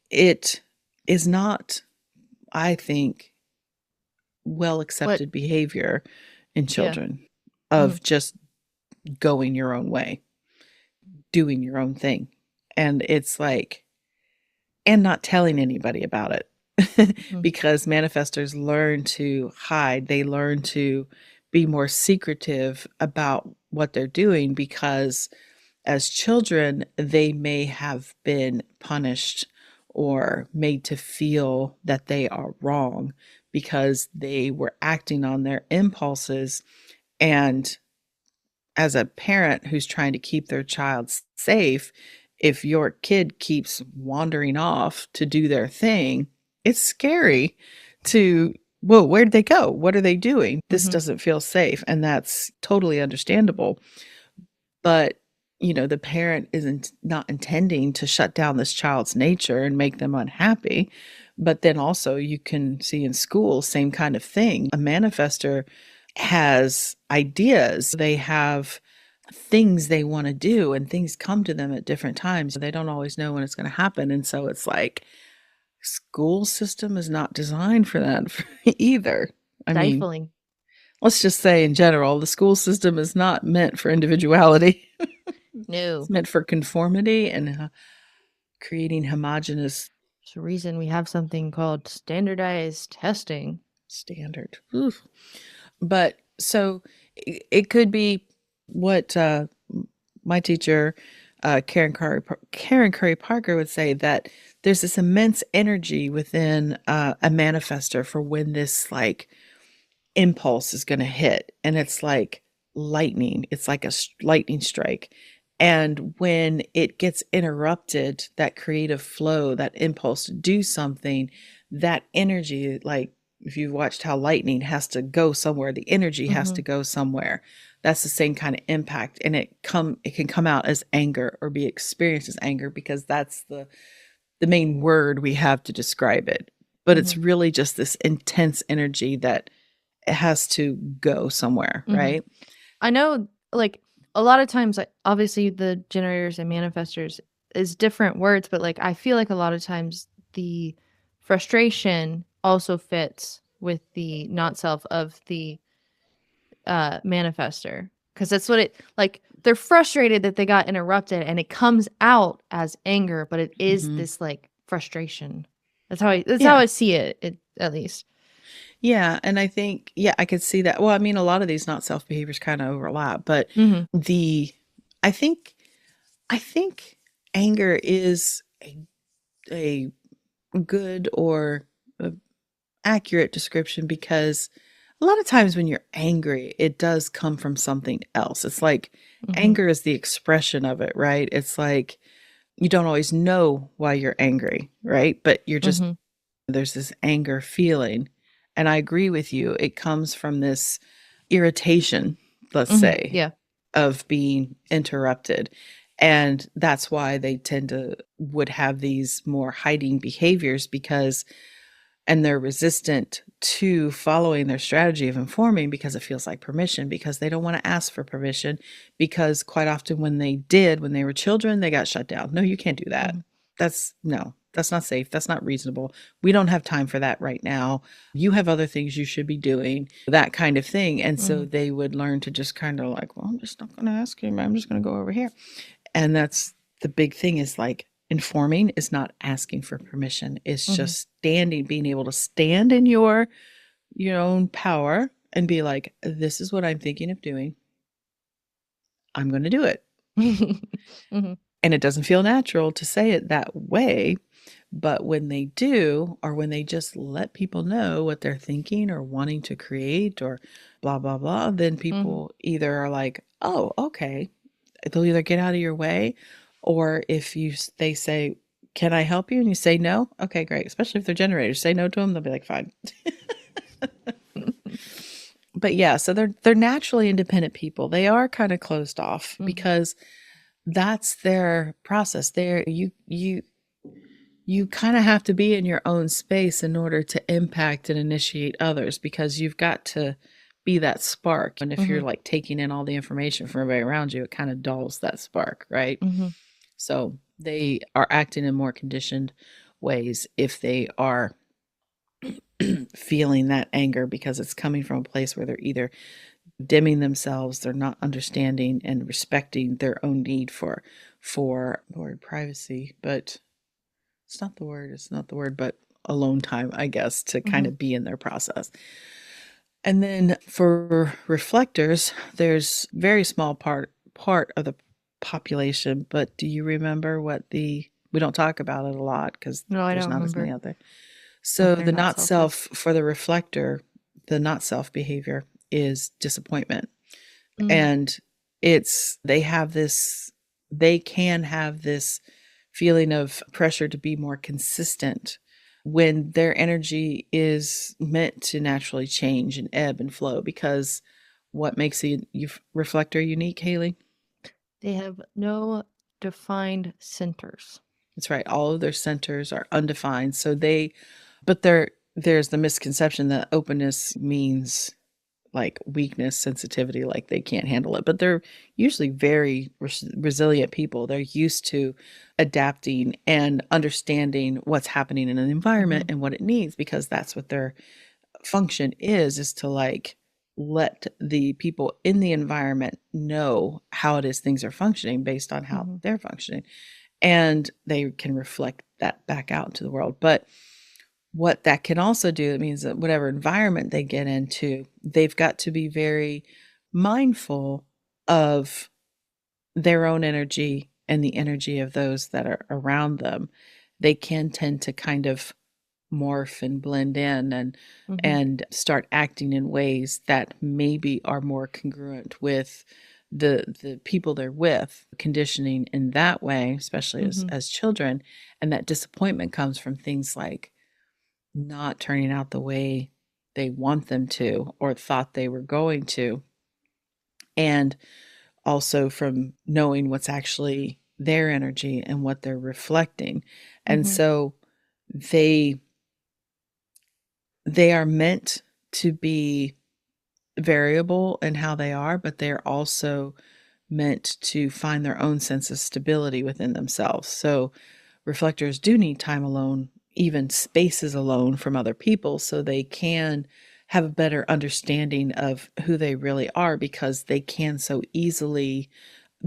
it is not, I think, well What? accepted behavior in Yeah. children Mm-hmm. of just going your own way, doing your own thing. And it's like, and not telling anybody about it. Mm-hmm. Because manifestors learn to hide, they learn to be more secretive about what they're doing, because as children they may have been punished or made to feel that they are wrong because they were acting on their impulses. And as a parent who's trying to keep their child safe, if your kid keeps wandering off to do their thing, it's scary to, whoa, where'd they go? What are they doing? This Mm-hmm. doesn't feel safe. And that's totally understandable. But, the parent isn't not intending to shut down this child's nature and make them unhappy. But then also you can see in school, same kind of thing. A manifestor has ideas. They have things they want to do, and things come to them at different times. They don't always know when it's going to happen. And so it's like, school system is not designed for that either. I mean, Stifling. let's just say in general, the school system is not meant for individuality. It's No. meant for conformity and creating homogenous There's a reason we have something called standardized testing. standard. Oof. But so it could be what my teacher, Karen Curry Parker, would say, that there's this immense energy within a manifestor for when this, like, impulse is going to hit, and it's like lightning. It's like a lightning strike. And when it gets interrupted, that creative flow, that impulse to do something, that energy, like, if you've watched how lightning has to go somewhere, the energy has Mm-hmm. to go somewhere. That's the same kind of impact. And it can come out as anger or be experienced as anger, because that's the main word we have to describe it. But Mm-hmm. it's really just this intense energy that it has to go somewhere, Mm-hmm. right? I know, like, a lot of times, like, obviously the generators and manifestors is different words, but like I feel like a lot of times the frustration also fits with the not self of the manifester, because that's what it, like, they're frustrated that they got interrupted and it comes out as anger, but it is Mhm. this like frustration. That's how I Yeah. see it at least. Yeah, and I think, yeah, I could see that. Well, I mean, a lot of these not self behaviors kind of overlap, but Mm-hmm. the I think I think anger is a good or a accurate description, because a lot of times when you're angry, it does come from something else. It's like Mm-hmm. anger is the expression of it, right? It's like you don't always know why you're angry, right? But you're just, Mm-hmm. there's this anger feeling. And I agree with you. It comes from this irritation, let's Mm-hmm. say, Yeah. of being interrupted. And that's why they tend to would have these more hiding behaviors, because and they're resistant to following their strategy of informing, because it feels like permission, because they don't want to ask for permission, because quite often when they were children, they got shut down. No, you can't do that. Mm-hmm. That's no. That's not safe. That's not reasonable. We don't have time for that right now. You have other things you should be doing, that kind of thing. And so they would learn to just kind of like, well, I'm just not going to ask him. I'm just going to go over here. And that's the big thing, is like, informing is not asking for permission. It's just standing, being able to stand in your own power and be like, this is what I'm thinking of doing. I'm going to do it. And it doesn't feel natural to say it that way. But when they do, or when they just let people know what they're thinking or wanting to create or blah, blah, blah, then people either are like, oh, okay. They'll either get out of your way, or if they say, can I help you? And you say no. Okay, great. Especially if they're generators, say no to them. They'll be like, fine. But yeah, so they're naturally independent people. They are kind of closed off because that's their process. There, you kind of have to be in your own space in order to impact and initiate others, because you've got to be that spark. And if you're like taking in all the information from everybody around you, it kind of dulls that spark, right? So they are acting in more conditioned ways if they are feeling that anger, because it's coming from a place where they're either dimming themselves, they're not understanding and respecting their own need for word privacy, but it's not the word, but alone time, I guess, to kind of be in their process. And then for reflectors, there's very small part of the population, but do you remember we don't talk about it a lot because there's not as many out there. So the not self for the reflector, the not self behavior is disappointment. And they can have this feeling of pressure to be more consistent when their energy is meant to naturally change and ebb and flow. Because what makes a reflector unique, Haley? They have no defined centers. That's right. All of their centers are undefined. So there's the misconception that openness means like weakness, sensitivity, like they can't handle it. But they're usually very resilient people. They're used to adapting and understanding what's happening in an environment and what it needs, because that's what their function is to like let the people in the environment know how it is things are functioning based on how they're functioning. And they can reflect that back out into the world. But what that can also do, it means that whatever environment they get into, they've got to be very mindful of their own energy and the energy of those that are around them. They can tend to kind of morph and blend in and start acting in ways that maybe are more congruent with the people they're with, conditioning in that way, especially as children. And that disappointment comes from things like not turning out the way they want them to or thought they were going to, and also from knowing what's actually their energy and what they're reflecting. And so they are meant to be variable in how they are, but they're also meant to find their own sense of stability within themselves. So reflectors do need time alone, even spaces alone from other people, so they can have a better understanding of who they really are, because they can so easily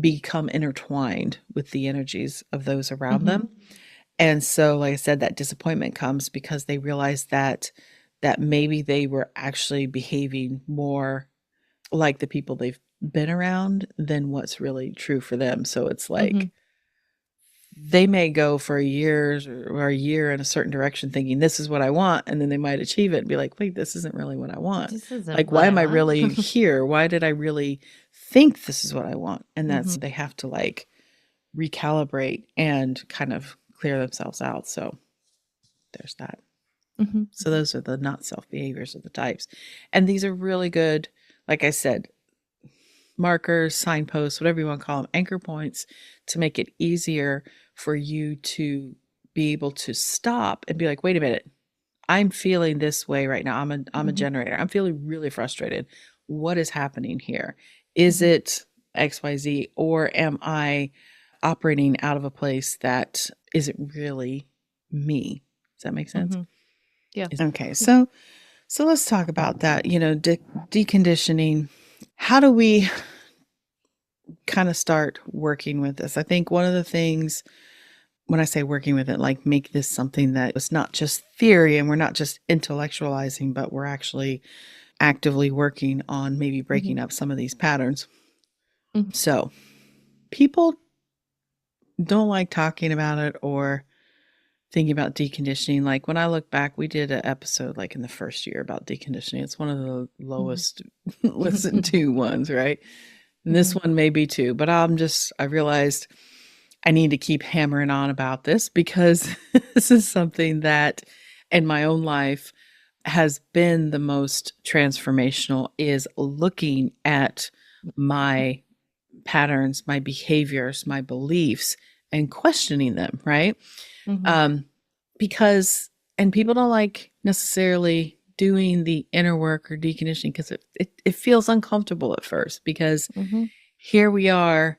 become intertwined with the energies of those around them. And so, like I said, that disappointment comes because they realize that maybe they were actually behaving more like the people they've been around than what's really true for them. So it's like they may go for a year in a certain direction thinking this is what I want, and then they might achieve it and be like, wait, this isn't really what I want. Like, why am I really here? Why did I really think this is what I want? And that's they have to like recalibrate and kind of clear themselves out. So there's that. So those are the not self behaviors of the types. And these are really good, like I said, markers, signposts, whatever you want to call them, anchor points, to make it easier for you to be able to stop and be like, wait a minute, I'm feeling this way right now. I'm a generator. I'm feeling really frustrated. What is happening here? Is it XYZ, or am I operating out of a place that isn't really me. Does that make sense? Yeah. Okay. So let's talk about that, deconditioning. How do we kind of start working with this? I think one of the things, when I say working with it, like make this something that it's not just theory and we're not just intellectualizing, but we're actually actively working on maybe breaking up some of these patterns. So people don't like talking about it or thinking about deconditioning. Like when I look back, we did an episode like in the first year about deconditioning. It's one of the lowest listened to ones, right? And this one may be too, but I realized I need to keep hammering on about this because this is something that in my own life has been the most transformational, is looking at my patterns, my behaviors, my beliefs, and questioning them, right? Because, and people don't like necessarily doing the inner work or deconditioning because it feels uncomfortable at first, because here we are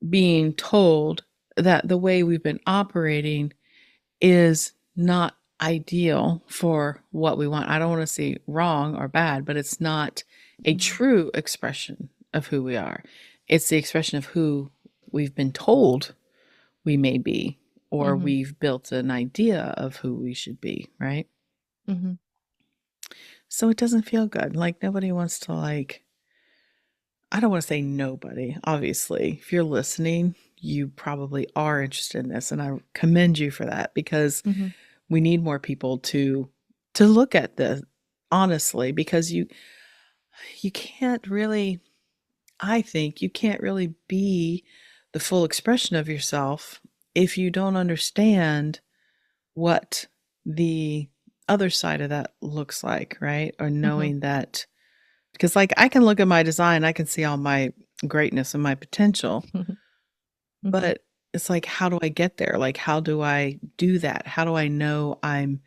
being told that the way we've been operating is not ideal for what we want. I don't want to say wrong or bad, but it's not a true expression of who we are. It's the expression of who we've been told we may be, or we've built an idea of who we should be, right? So it doesn't feel good. Like nobody wants to I don't want to say nobody. Obviously, if you're listening, you probably are interested in this, and I commend you for that, because we need more people to look at this honestly, because you can't really, I think you can't really be the full expression of yourself if you don't understand what the other side of that looks like, right? Or knowing that, because like I can look at my design, I can see all my greatness and my potential, but it's like, how do I get there? Like, how do I do that? How do I know I'm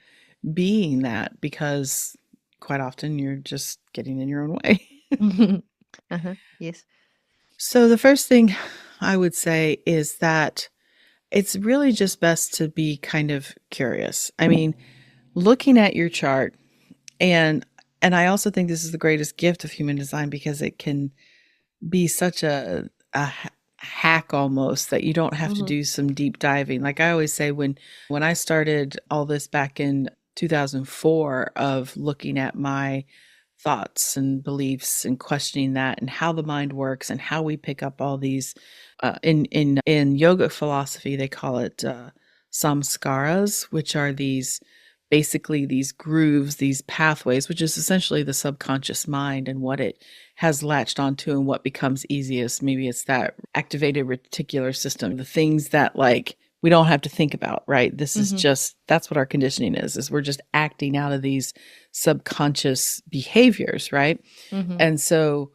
being that? Because quite often you're just getting in your own way. Yes. So the first thing I would say is that it's really just best to be kind of curious. I mean, looking at your chart, and I also think this is the greatest gift of human design, because it can be such a hack almost, that you don't have to do some deep diving. Like I always say, when I started all this back in 2004, of looking at my thoughts and beliefs and questioning that and how the mind works and how we pick up all these, in yoga philosophy they call it samskaras, which are these, basically these grooves, these pathways, which is essentially the subconscious mind and what it has latched onto and what becomes easiest. Maybe it's that activated reticular system, the things that like we don't have to think about, right? This is just, that's what our conditioning is we're just acting out of these subconscious behaviors, right? And so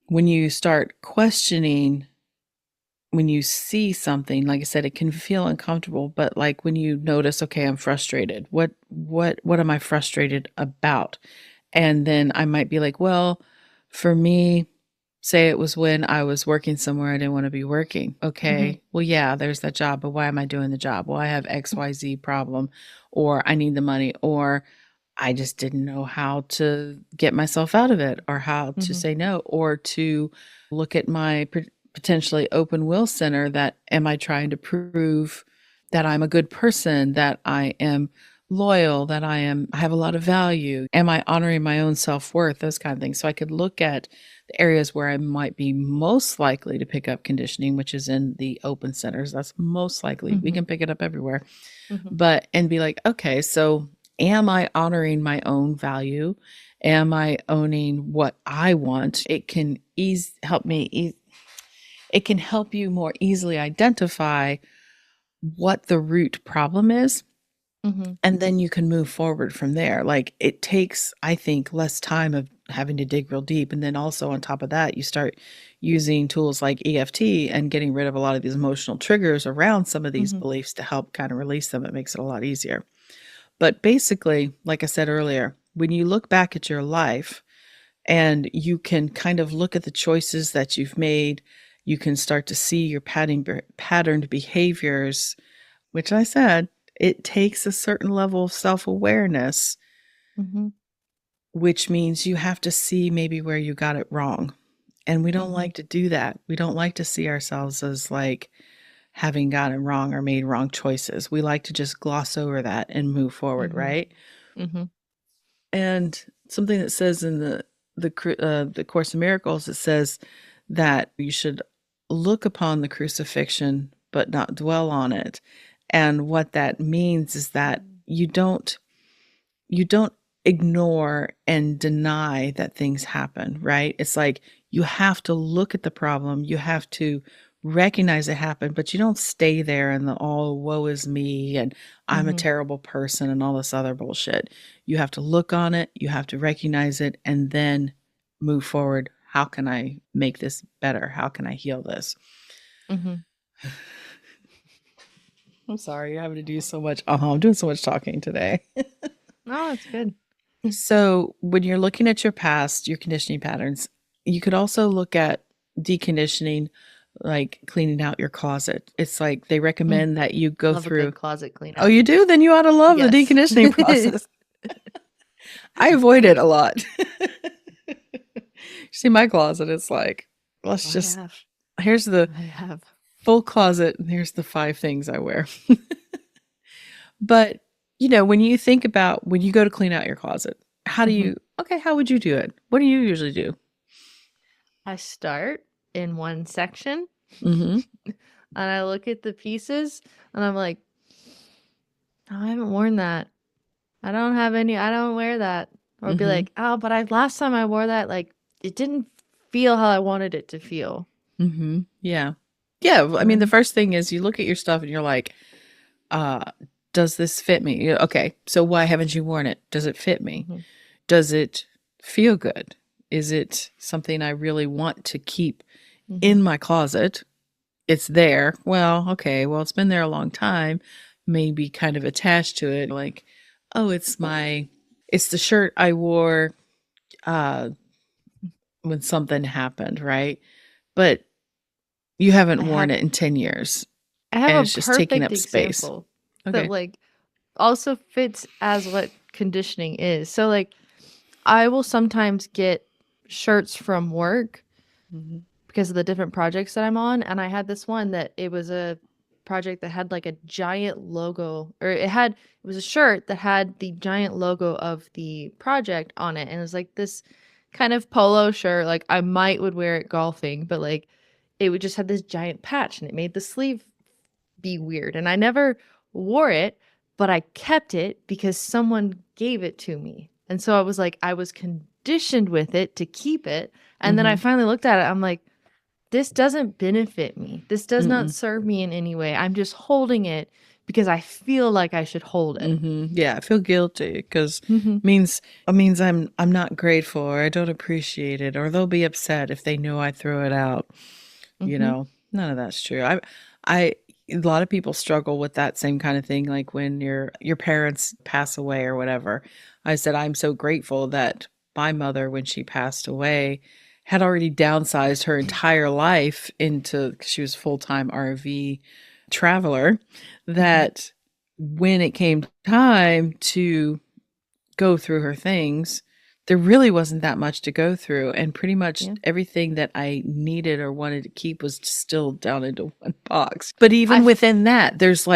when you start questioning, when you see something, like I said, it can feel uncomfortable, but like when you notice, okay, I'm frustrated. What am I frustrated about? And then I might be like, well, for me, say it was when I was working somewhere I didn't want to be working. Okay. Well, yeah, there's that job, but why am I doing the job? Well, I have XYZ problem, or I need the money, or I just didn't know how to get myself out of it, or how to say no, or to look at my potentially open will center, that am I trying to prove that I'm a good person, that I am loyal, that I have a lot of value, am I honoring my own self-worth, those kind of things. So I could look at the areas where I might be most likely to pick up conditioning, which is in the open centers. That's most likely. We can pick it up everywhere. But, and be like, okay, so am I honoring my own value? Am I owning what I want? It can it can help you more easily identify what the root problem is. And then you can move forward from there. Like it takes, I think, less time of having to dig real deep. And then also on top of that, you start using tools like EFT and getting rid of a lot of these emotional triggers around some of these beliefs to help kind of release them. It makes it a lot easier. But basically, like I said earlier, when you look back at your life and you can kind of look at the choices that you've made, you can start to see your patterned behaviors, which I said It takes a certain level of self-awareness, Mm-hmm. which means you have to see maybe where you got it wrong. And we don't Mm-hmm. like to do that. We don't like to see ourselves as like having gotten wrong or made wrong choices. We like to just gloss over that and move forward, Mm-hmm. right? Mm-hmm. And something that says in the Course in Miracles, it says that you should look upon the crucifixion but not dwell on it. And what that means is that you don't ignore and deny that things happen, right? It's like you have to look at the problem, you have to recognize it happened, but you don't stay there and the oh woe is me and I'm a Mm-hmm. terrible person and all this other bullshit. You have to look on it, you have to recognize it, and then move forward. How can I make this better? How can I heal this? Mm-hmm. I'm sorry, you're having to do so much. I'm doing so much talking today. Oh, it's good. So, when you're looking at your past, your conditioning patterns, you could also look at deconditioning, like cleaning out your closet. It's like they recommend that you go Love a through. good closet Oh, cleanup. you do? Then you ought to love the Yes. deconditioning process. I avoid it a lot. See my closet, it's like, let's I just, have. here's the I have. full closet, and here's the 5 things I wear. But, when you think about when you go to clean out your closet, Mm-hmm. how would you do it? What do you usually do? I start in one section Mm-hmm. and I look at the pieces and I'm like, oh, I haven't worn that. I don't have any, I don't wear that. Or be Mm-hmm. like, oh, but last time I wore that, like, it didn't feel how I wanted it to feel. Mm-hmm. Yeah. Yeah. I And mean, the then, first thing is you look at your stuff and you're like, uh, does this fit me? Okay. So why haven't you worn it? Does it fit me? mm-hmm. Does it feel good? Is it something I really want to keep Mm-hmm. in my closet? It's there. Well, okay. Well, it's been there a long time. Maybe kind of attached to it. Like, oh, it's the shirt I wore uh, when something happened, right? But you haven't I worn have, it in 10 years I have and a it's just taking perfect up space. example that, Okay. like, also fits as what conditioning is. So, like, I will sometimes get shirts from work Mhm. because of the different projects that I'm on. And I had this one that it was a project that had like a giant logo, or it was a shirt that had the giant logo of the project on it. And it was like this kind of polo shirt. Like I might would wear it golfing, but like it would just have this giant patch and it made the sleeve be weird. And I never wore it, but I kept it because someone gave it to me. And so I was like, I was conditioned with it to keep it. And then I Mhm. finally looked at it. I'm like, this doesn't benefit me. This does not Mm-mm. serve me in any way. I'm just holding it because I feel like I should hold it. Mhm. Yeah, I feel guilty because Mm-hmm. means I'm not grateful or I don't appreciate it or they'll be upset if they know I throw it out. Mm-hmm. None of that's true. I a lot of people struggle with that same kind of thing like when your parents pass away or whatever. I said I'm so grateful that my mother when she passed away had already downsized her entire life into 'cause she was full-time RV traveler Mm-hmm. that when it came time to go through her things, there really wasn't that much to go through, and pretty much Yeah. everything that I needed or wanted to keep was still down into one box. But I even f- within that, there's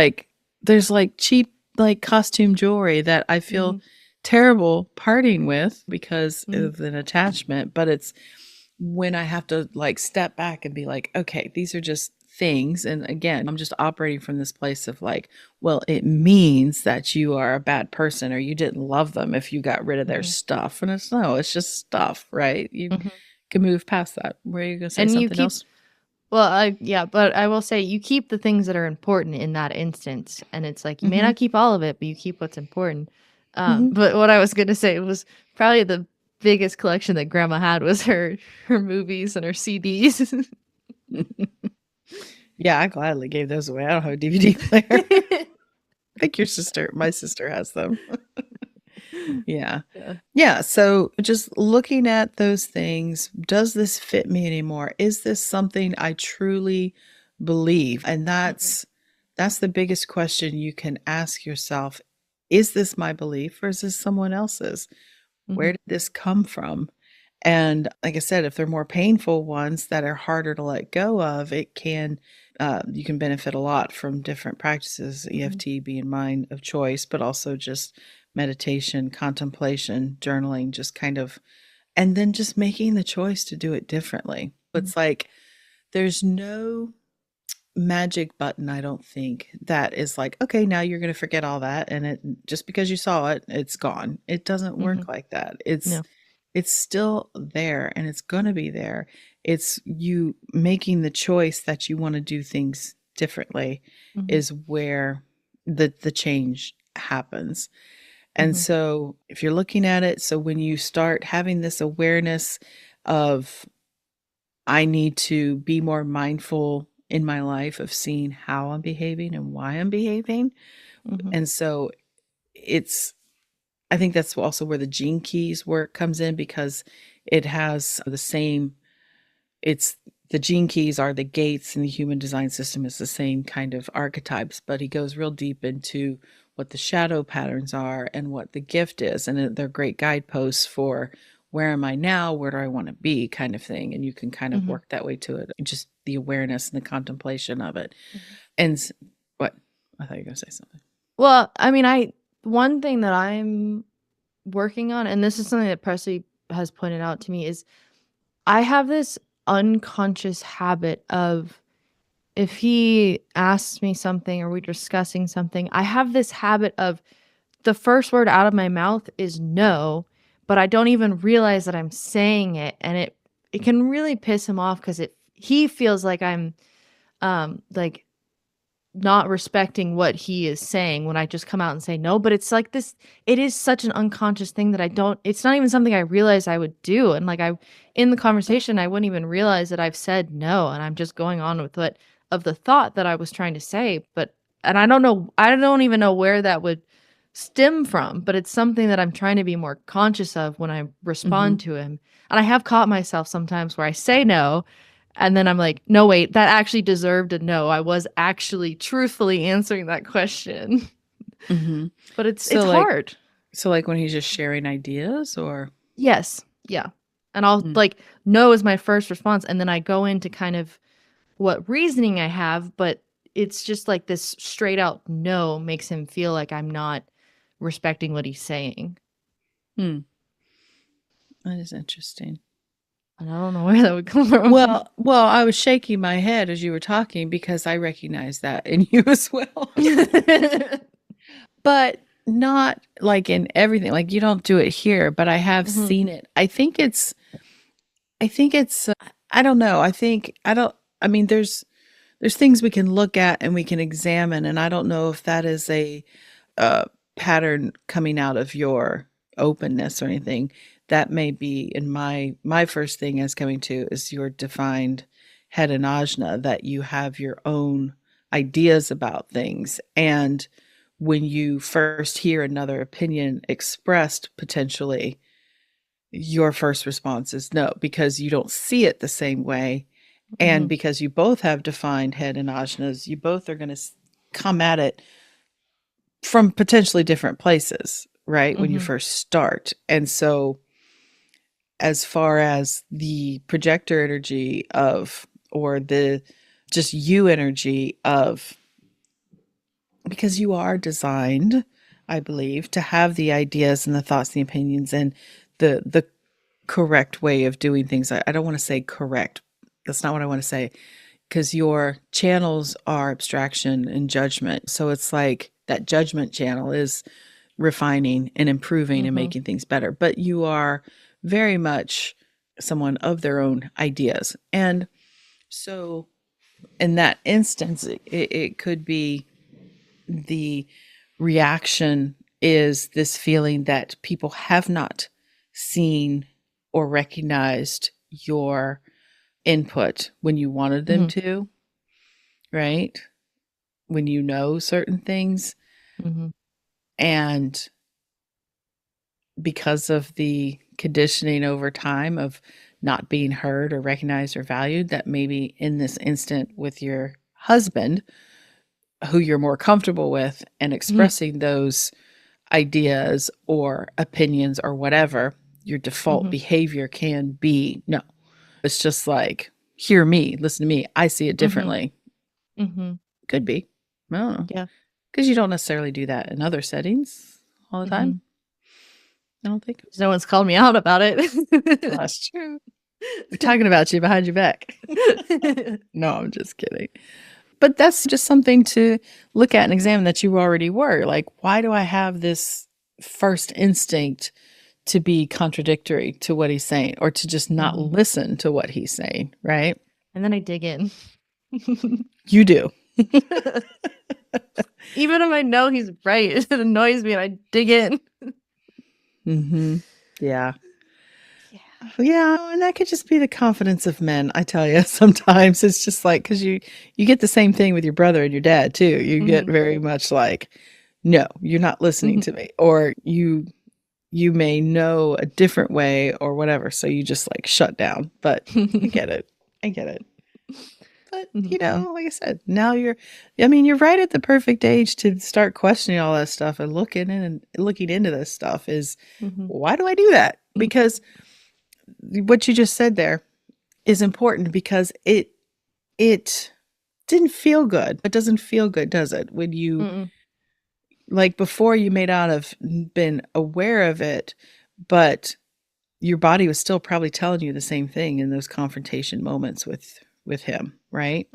cheap like costume jewelry that I mm-hmm. feel terrible parting with because Mm-hmm. of an attachment, but it's when I have to like step back and be like, okay, these are just things. And again, I'm just operating from this place of like, well, it means that you are a bad person or you didn't love them if you got rid of their Mm-hmm. stuff. And it's no, it's just stuff, right? You Mm-hmm. can move past that. Were you going to say And you something keep else? yeah, but I will say you keep the things that are important in that instance, and it's like you may Mm-hmm. not keep all of it, but you keep what's important. Mm-hmm. But what I was gonna say was probably the biggest collection that Grandma had was her movies and her CDs. Yeah, I gladly gave those away. I don't have a DVD player. I think my sister has them. Yeah. Yeah. Yeah. So just looking at those things, does this fit me anymore? Is this something I truly believe? And Mhm. that's That's the biggest question you can ask yourself. Is this my belief or is this someone else's? Mhm. Where did this come from? And like I said, if they're more painful ones that are harder to let go of, it can you can benefit a lot from different practices, Mhm. EFT being mine of choice, but also just meditation, contemplation, journaling, just kind of, and then just making the choice to do it differently. Mhm. It's like there's no magic button, I don't think, that is like, okay, now you're going to forget all that and it just because you saw it, it's gone. It doesn't work Mhm. like that. It's No. it's still there and it's going to be there. It's you making the choice that you want to do things differently Mhm. is where the change happens. And Mhm. so if you're looking at it, so when you start having this awareness of I need to be more mindful in my life of seeing how I'm behaving and why I'm behaving. Mhm. And so it's I think that's also where the gene keys work comes in because it has the same it's the gene keys are the gates in the human design system. It's the same kind of archetypes, but he goes real deep into what the shadow patterns are and what the gift is. And they're great guideposts for where am I now? Where do I want to be? Kind of thing. And you can kind of Mhm. work that way to it. Just the awareness and the contemplation of it. Mhm. And what? I thought you were going to say something. Well, I mean, I one thing that I'm working on, and this is something that Presley has pointed out to me, is I have this unconscious habit of if he asks me something or we're discussing something, I have this habit of the first word out of my mouth is no, but I don't even realize that I'm saying it, and it can really piss him off because it he feels like I'm like not respecting what he is saying when I just come out and say no, but it's like this it is such an unconscious thing that I don't it's not even something I realize I would do, and like I in the conversation I wouldn't even realize that I've said no and I'm just going on with what of the thought that I was trying to say, but and I don't even know where that would stem from, but it's something that I'm trying to be more conscious of when I Mm-hmm. respond to him. And I have caught myself sometimes where I say no and then I'm like, "No, wait, that actually deserved a no. I was actually truthfully answering that question." Mm-hmm. But it's So like, hard. so like when he's just sharing ideas or, Yes. Yeah. And I'll mm, like, no is my first response. And then I go into kind of what reasoning I have, but it's just like this straight out no makes him feel like I'm not respecting what he's saying. hmm, that is interesting. And I don't know where that would come from. Well, I was shaking my head as you were talking because I recognize that in you as well. But not like in everything. Like you don't do it here, but I have Mhm. seen it. I think it's I don't know. I don't I mean there's things we can look at and we can examine and I don't know if that is a uh, pattern coming out of your openness or anything. That may be in my first thing as coming to is your defined head and ajna, that you have your own ideas about things. And when you first hear another opinion expressed potentially, your first response is no, because you don't see it the same way. And Mhm. because you both have defined head and ajnas, you both are going to come at it from potentially different places, right? When you Mhm. first start. And so, as far as the projector energy of, or the just you energy of, because you are designed, I believe, to have the ideas and the thoughts, the opinions, and the correct way of doing things. I don't want to say correct. That's not what I want to say. Because your channels are abstraction and judgment. So it's like that judgment channel is refining and improving and Mhm. making things better. But you are very much someone of their own ideas. And so in that instance, it could be the reaction is this feeling that people have not seen or recognized your input when you wanted them Mhm. to, right? When you know certain things. Mhm. And because of the conditioning over time of not being heard or recognized or valued, that maybe in this instant with your husband, who you're more comfortable with and expressing those ideas or opinions or whatever, your default behavior can be no. It's just like, hear me, listen to me. I see it differently. Could be. I don't know. Yeah. Because you don't necessarily do that in other settings all the time. I don't think. No one's called me out about it. Well, that's true. We're talking about you behind your back. No, I'm just kidding. But that's just something to look at and examine that you already were. Like, why do I have this first instinct to be contradictory to what he's saying or to just not listen to what he's saying, right? And then I dig in. You do. Even if I know he's right, it annoys me and I dig in. Yeah. Yeah, and that could just be the confidence of men. I tell you, sometimes it's just like, because you get the same thing with your brother and your dad too. You get very much like, no, you're not listening to me, or you may know a different way or whatever, so you just like shut down. But I get it. But you know, like I said, now you're right at the perfect age to start questioning all that stuff and looking into this stuff. Is why do I do that? Because what you just said there is important, because it didn't feel good. It doesn't feel good, does it? When you like before, you may not have been aware of it, but your body was still probably telling you the same thing in those confrontation moments with him, right?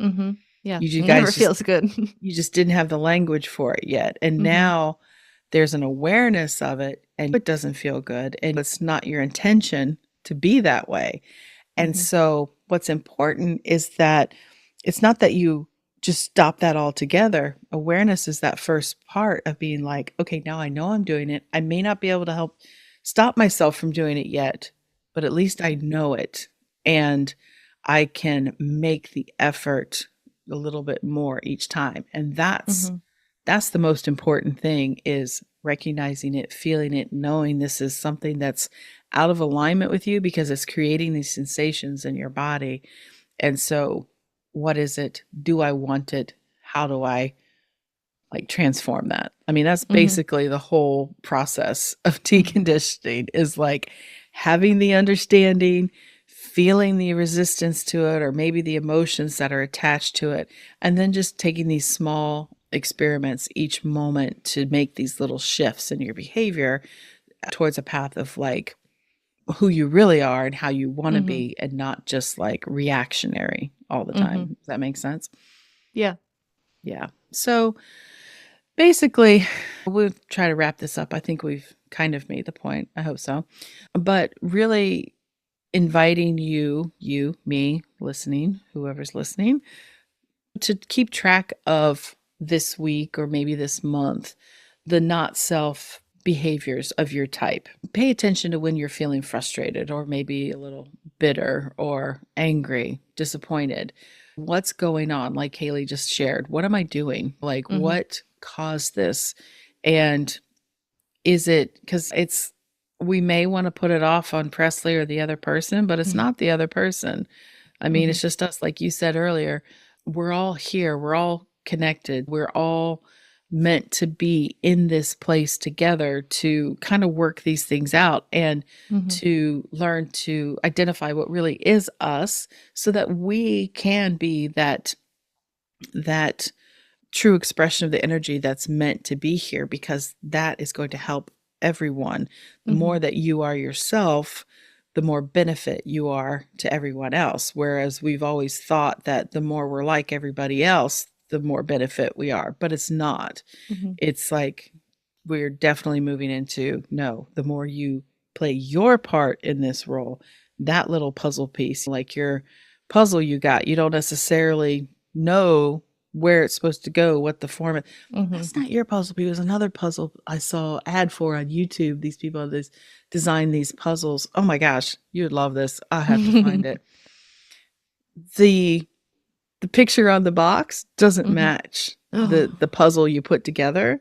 Yeah, You it guys never feels good. You just didn't have the language for it yet, and now there's an awareness of it, and it doesn't feel good, and it's not your intention to be that way. And so what's important is that it's not that you just stop that altogether. Awareness is that first part of being like, okay, now I know I'm doing it. I may not be able to help stop myself from doing it yet, but at least I know it, and I can make the effort a little bit more each time. And that's the most important thing, is recognizing it, feeling it, knowing this is something that's out of alignment with you because it's creating these sensations in your body. And so what is it? Do I want it? How do I like transform that? I mean, that's basically the whole process of deconditioning, is like having the understanding, feeling the resistance to it, or maybe the emotions that are attached to it, and then just taking these small experiments each moment to make these little shifts in your behavior towards a path of like who you really are and how you want to be, and not just like reactionary all the time. Does that make sense? Yeah. Yeah. So basically, we'll try to wrap this up. I think we've kind of made the point. I hope so. But really inviting you, me, listening, whoever's listening, to keep track of this week or maybe this month, the not self behaviors of your type. Pay attention to when you're feeling frustrated or maybe a little bitter or angry, disappointed. What's going on? Like Haley just shared, what am I doing? Like, what caused this? And is it because we may want to put it off on Presley or the other person, but it's not the other person. I mean, it's just us. Like you said earlier, we're all here. We're all connected. We're all meant to be in this place together to kind of work these things out and to learn to identify what really is us, so that we can be that true expression of the energy that's meant to be here, because that is going to help everyone. The more that you are yourself, the more benefit you are to everyone else. Whereas we've always thought that the more we're like everybody else, the more benefit we are, but it's not. It's like we're definitely moving into, no, the more you play your part in this role, that little puzzle piece, like your puzzle you got, you don't necessarily know where it's supposed to go, what the format. That's not your puzzle piece. It was another puzzle I saw ad for on YouTube. These people design these puzzles. Oh my gosh, you would love this. I have to find it. The picture on the box doesn't match the puzzle you put together,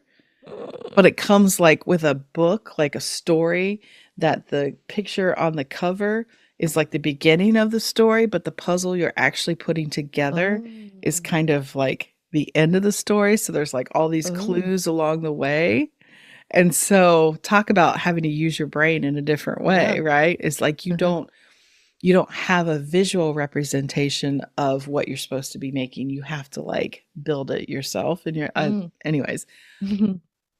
but it comes like with a book, like a story, that the picture on the cover is like the beginning of the story, but the puzzle you're actually putting together is kind of like the end of the story. So there's like all these Ooh. clues along the way. And so talk about having to use your brain in a different way, Yeah. right? It's like you don't have a visual representation of what you're supposed to be making. You have to like build it yourself. And anyways,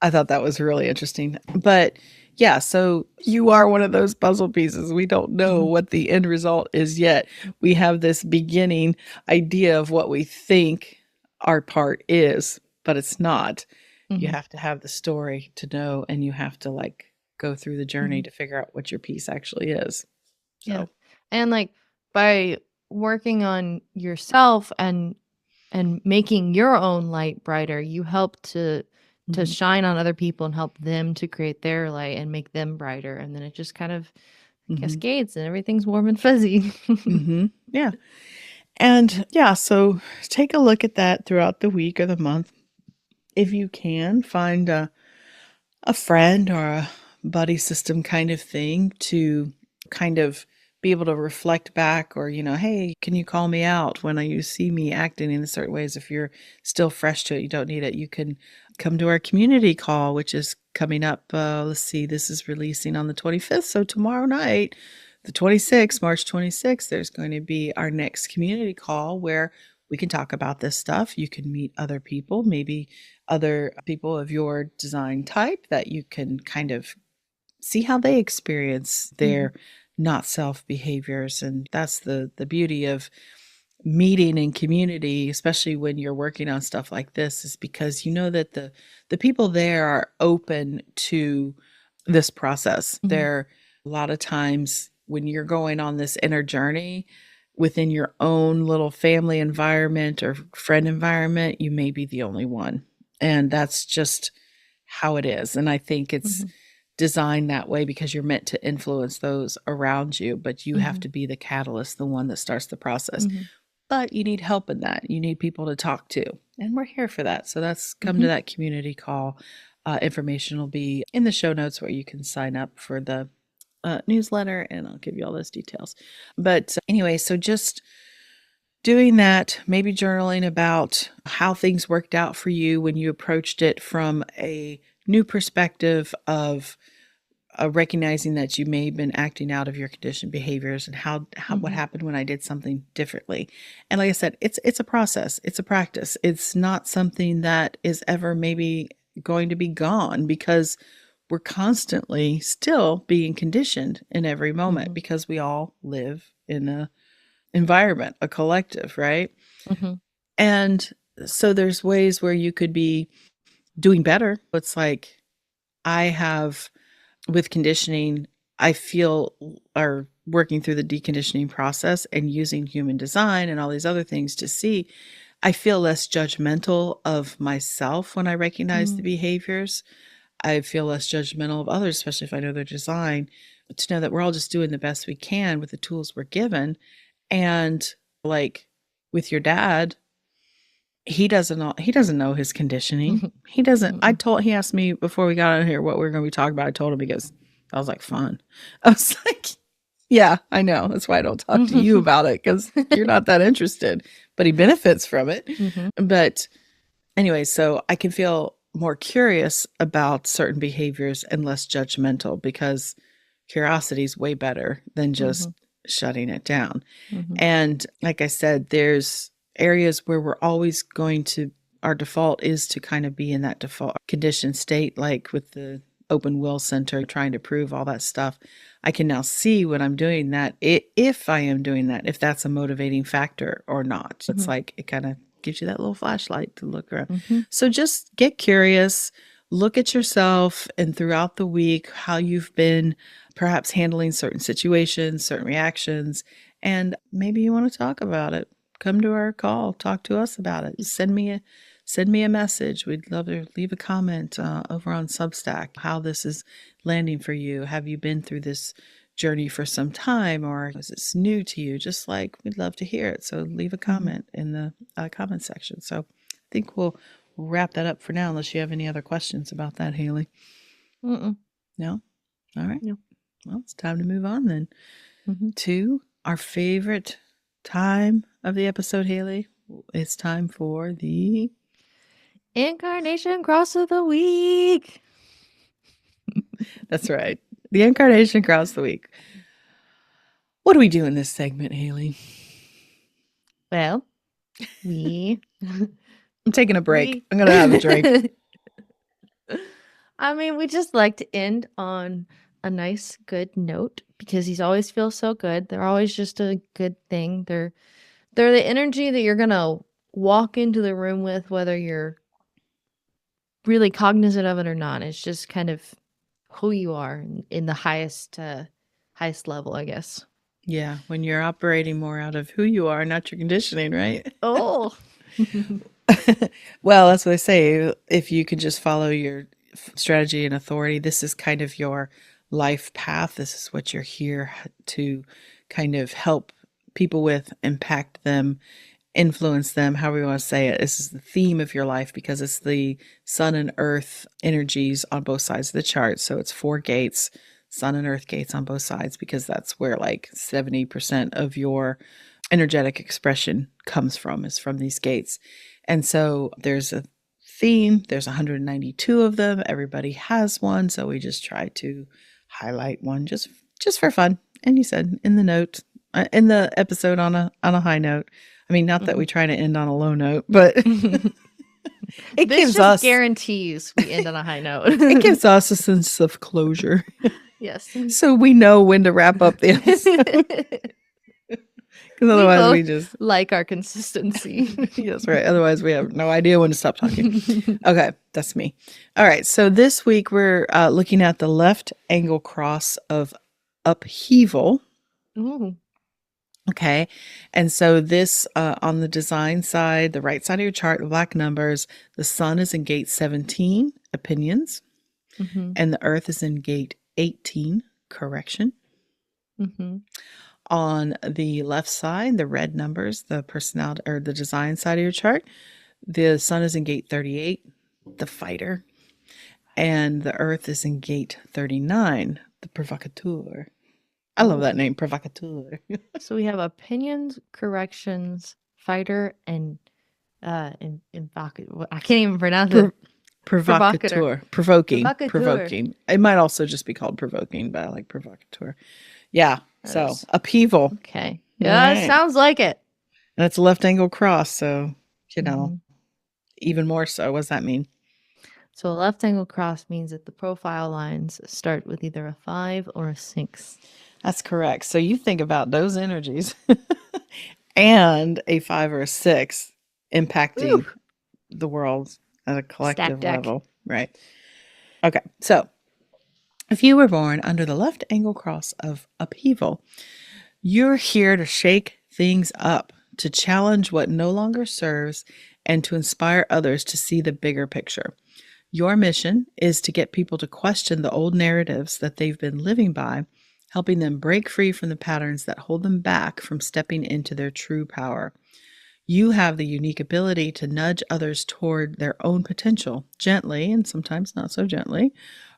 I thought that was really interesting. But yeah, so you are one of those puzzle pieces. We don't know what the end result is yet. We have this beginning idea of what we think our part is, but it's not. You have to have the story to know, and you have to like go through the journey to figure out what your piece actually is. So. Yeah. And like by working on yourself and making your own light brighter, you help to shine on other people and help them to create their light and make them brighter. And then it just kind of cascades and everything's warm and fuzzy. Yeah. And yeah, so take a look at that throughout the week or the month. If you can, find a friend or a buddy system kind of thing to kind of be able to reflect back, or, hey, can you call me out when you see me acting in certain ways? If you're still fresh to it, you don't need it. You can come to our community call, which is coming up. Let's see, this is releasing on the 25th. So tomorrow night, the 26th, March 26th, there's going to be our next community call where we can talk about this stuff. You can meet other people, maybe other people of your design type, that you can kind of see how they experience their not self behaviors. And that's the beauty of meeting in community, especially when you're working on stuff like this, is because you know that the people there are open to this process. They're a lot of times when you're going on this inner journey within your own little family environment or friend environment, you may be the only one. And that's just how it is. And I think it's designed that way because you're meant to influence those around you, but you have to be the catalyst, the one that starts the process. But you need help in that. You need people to talk to. And we're here for that. So that's come to that community call. Information will be in the show notes where you can sign up for the newsletter, and I'll give you all those details. But anyway, so just doing that, maybe journaling about how things worked out for you when you approached it from a new perspective of recognizing that you may have been acting out of your conditioned behaviors, and how what happened when I did something differently. And like I said, it's a process, it's a practice. It's not something that is ever maybe going to be gone, because we're constantly still being conditioned in every moment, because we all live in a environment, a collective, right? And so there's ways where you could be doing better. It's like I have with conditioning, I feel, or working through the deconditioning process and using human design and all these other things to see, I feel less judgmental of myself when I recognize the behaviors. I feel less judgmental of others, especially if I know their design, to know that we're all just doing the best we can with the tools we're given. And like with your dad, he doesn't know his conditioning. He doesn't. He asked me before we got on here what we are going to be talking about. I told him, because I was like, fun. I was like, yeah, I know. That's why I don't talk to you about it, because you're not that interested, but he benefits from it. But anyway, so I can feel more curious about certain behaviors and less judgmental, because curiosity is way better than just shutting it down. And like I said, there's areas where we're always going to, our default is to kind of be in that default conditioned state, like with the open will center, trying to prove all that stuff. I can now see when I'm doing that, if I am doing that, if that's a motivating factor or not. It's like, it kind of gives you that little flashlight to look around. So just get curious, look at yourself, and throughout the week, how you've been perhaps handling certain situations, certain reactions, and maybe you want to talk about it. Come to our call, talk to us about it. Send me a message. We'd love to leave a comment over on Substack, how this is landing for you. Have you been through this journey for some time, or is this new to you? Just like, we'd love to hear it. So leave a comment in the comment section. So I think we'll wrap that up for now, unless you have any other questions about that, Haley. No? All right. No. Well, it's time to move on then to our favorite time of the episode, Haley. It's time for the Incarnation cross of the week. That's right. The Incarnation cross of the week. What do we do in this segment, Haley? Well, we. I'm taking a break. I'm going to have a drink. I mean, we just like to end on a nice, good note because these always feel so good. They're always just a good thing. They're the energy that you're gonna walk into the room with, whether you're really cognizant of it or not. It's just kind of who you are in the highest level, I guess. Yeah, when you're operating more out of who you are, not your conditioning, right? Oh. Well, that's what they say. If you can just follow your strategy and authority, this is kind of your life path. This is what you're here to kind of help people with, impact them, influence them, however you want to say it. This is the theme of your life because it's the sun and earth energies on both sides of the chart. So it's 4 gates, sun and earth gates on both sides, because that's where like 70% of your energetic expression comes from, is from these gates. And so there's a theme, there's 192 of them. Everybody has one. So we just try to highlight one just for fun. And you said in the note, in the episode on a high note. I mean, not that we try to end on a low note, but it gives us guarantees we end on a high note. It gives us a sense of closure. Yes. So we know when to wrap up the episode. Because otherwise we just like our consistency. Yes, right. Otherwise we have no idea when to stop talking. Okay, that's me. All right. So this week we're looking at the left angle cross of upheaval. Ooh. Okay. And so this on the design side, the right side of your chart, the black numbers, the sun is in gate 17, opinions, and the earth is in gate 18, correction. On the left side, the red numbers, the personality or the design side of your chart, the sun is in gate 38, the fighter, and the earth is in gate 39, the provocateur. I love that name, provocateur. So we have opinions, corrections, fighter, and I can't even pronounce it. Provocateur. Provoking. It might also just be called provoking, but I like provocateur. Yeah. So upheaval. Okay. Yeah, right. It sounds like it. And it's a left angle cross, so you know, even more so. What does that mean? So a left angle cross means that the profile lines start with either a 5 or a 6. That's correct. So you think about those energies and a 5 or a 6 impacting the world at a collective level. Right. Okay. So if you were born under the left angle cross of upheaval, you're here to shake things up, to challenge what no longer serves, and to inspire others to see the bigger picture. Your mission is to get people to question the old narratives that they've been living by, helping them break free from the patterns that hold them back from stepping into their true power. You have the unique ability to nudge others toward their own potential, gently and sometimes not so gently,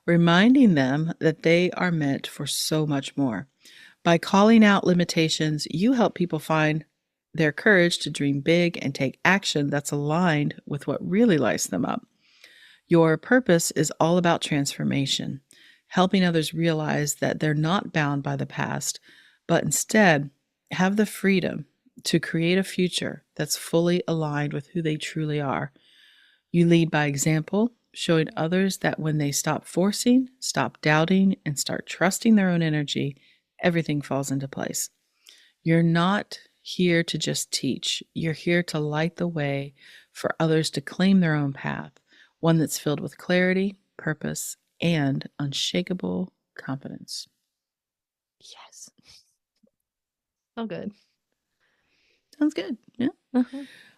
reminding them that they are meant for so much more. By calling out limitations, you help people find their courage to dream big and take action that's aligned with what really lights them up. Your purpose is all about transformation, helping others realize that they're not bound by the past, but instead have the freedom to create a future that's fully aligned with who they truly are. You lead by example, showing others that when they stop forcing, stop doubting, and start trusting their own energy, everything falls into place. You're not here to just teach. You're here to light the way for others to claim their own path, one that's filled with clarity, purpose, and unshakable confidence. Yes. So good. Sounds good. Yeah.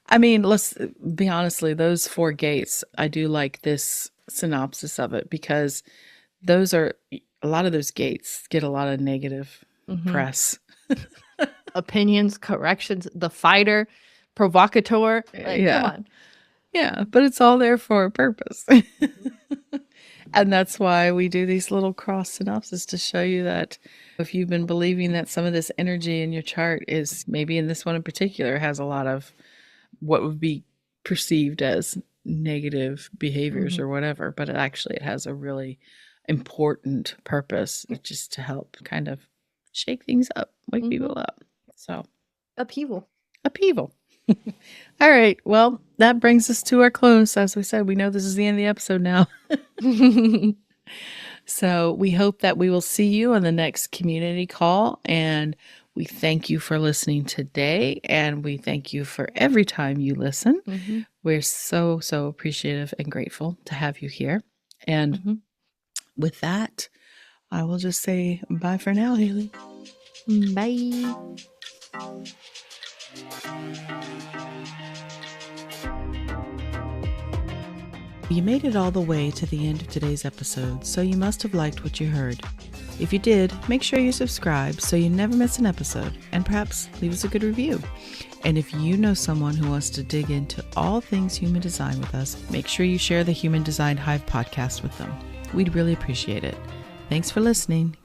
I mean, let's be honestly, those 4 gates, I do like this synopsis of it because those are a lot of those gates get a lot of negative press. Opinions, corrections, the fighter, provocateur. Like, come on. Yeah, but it's all there for a purpose. And that's why we do these little cross synopses to show you that if you've been believing that some of this energy in your chart is maybe in this one in particular has a lot of what would be perceived as negative behaviors or whatever, but it has a really important purpose, just to help kind of shake things up, wake people up. So upheaval. All right, well, that brings us to our close. As we said, we know this is the end of the episode now. So we hope that we will see you on the next community call, and we thank you for listening today, and we thank you for every time you listen. We're so appreciative and grateful to have you here. And with that, I will just say bye for now, Haley. Bye. You made it all the way to the end of today's episode, so you must have liked what you heard. If you did, make sure you subscribe so you never miss an episode, and perhaps leave us a good review. And if you know someone who wants to dig into all things human design with us, make sure you share the Human Design Hive podcast with them. We'd really appreciate it. Thanks for listening.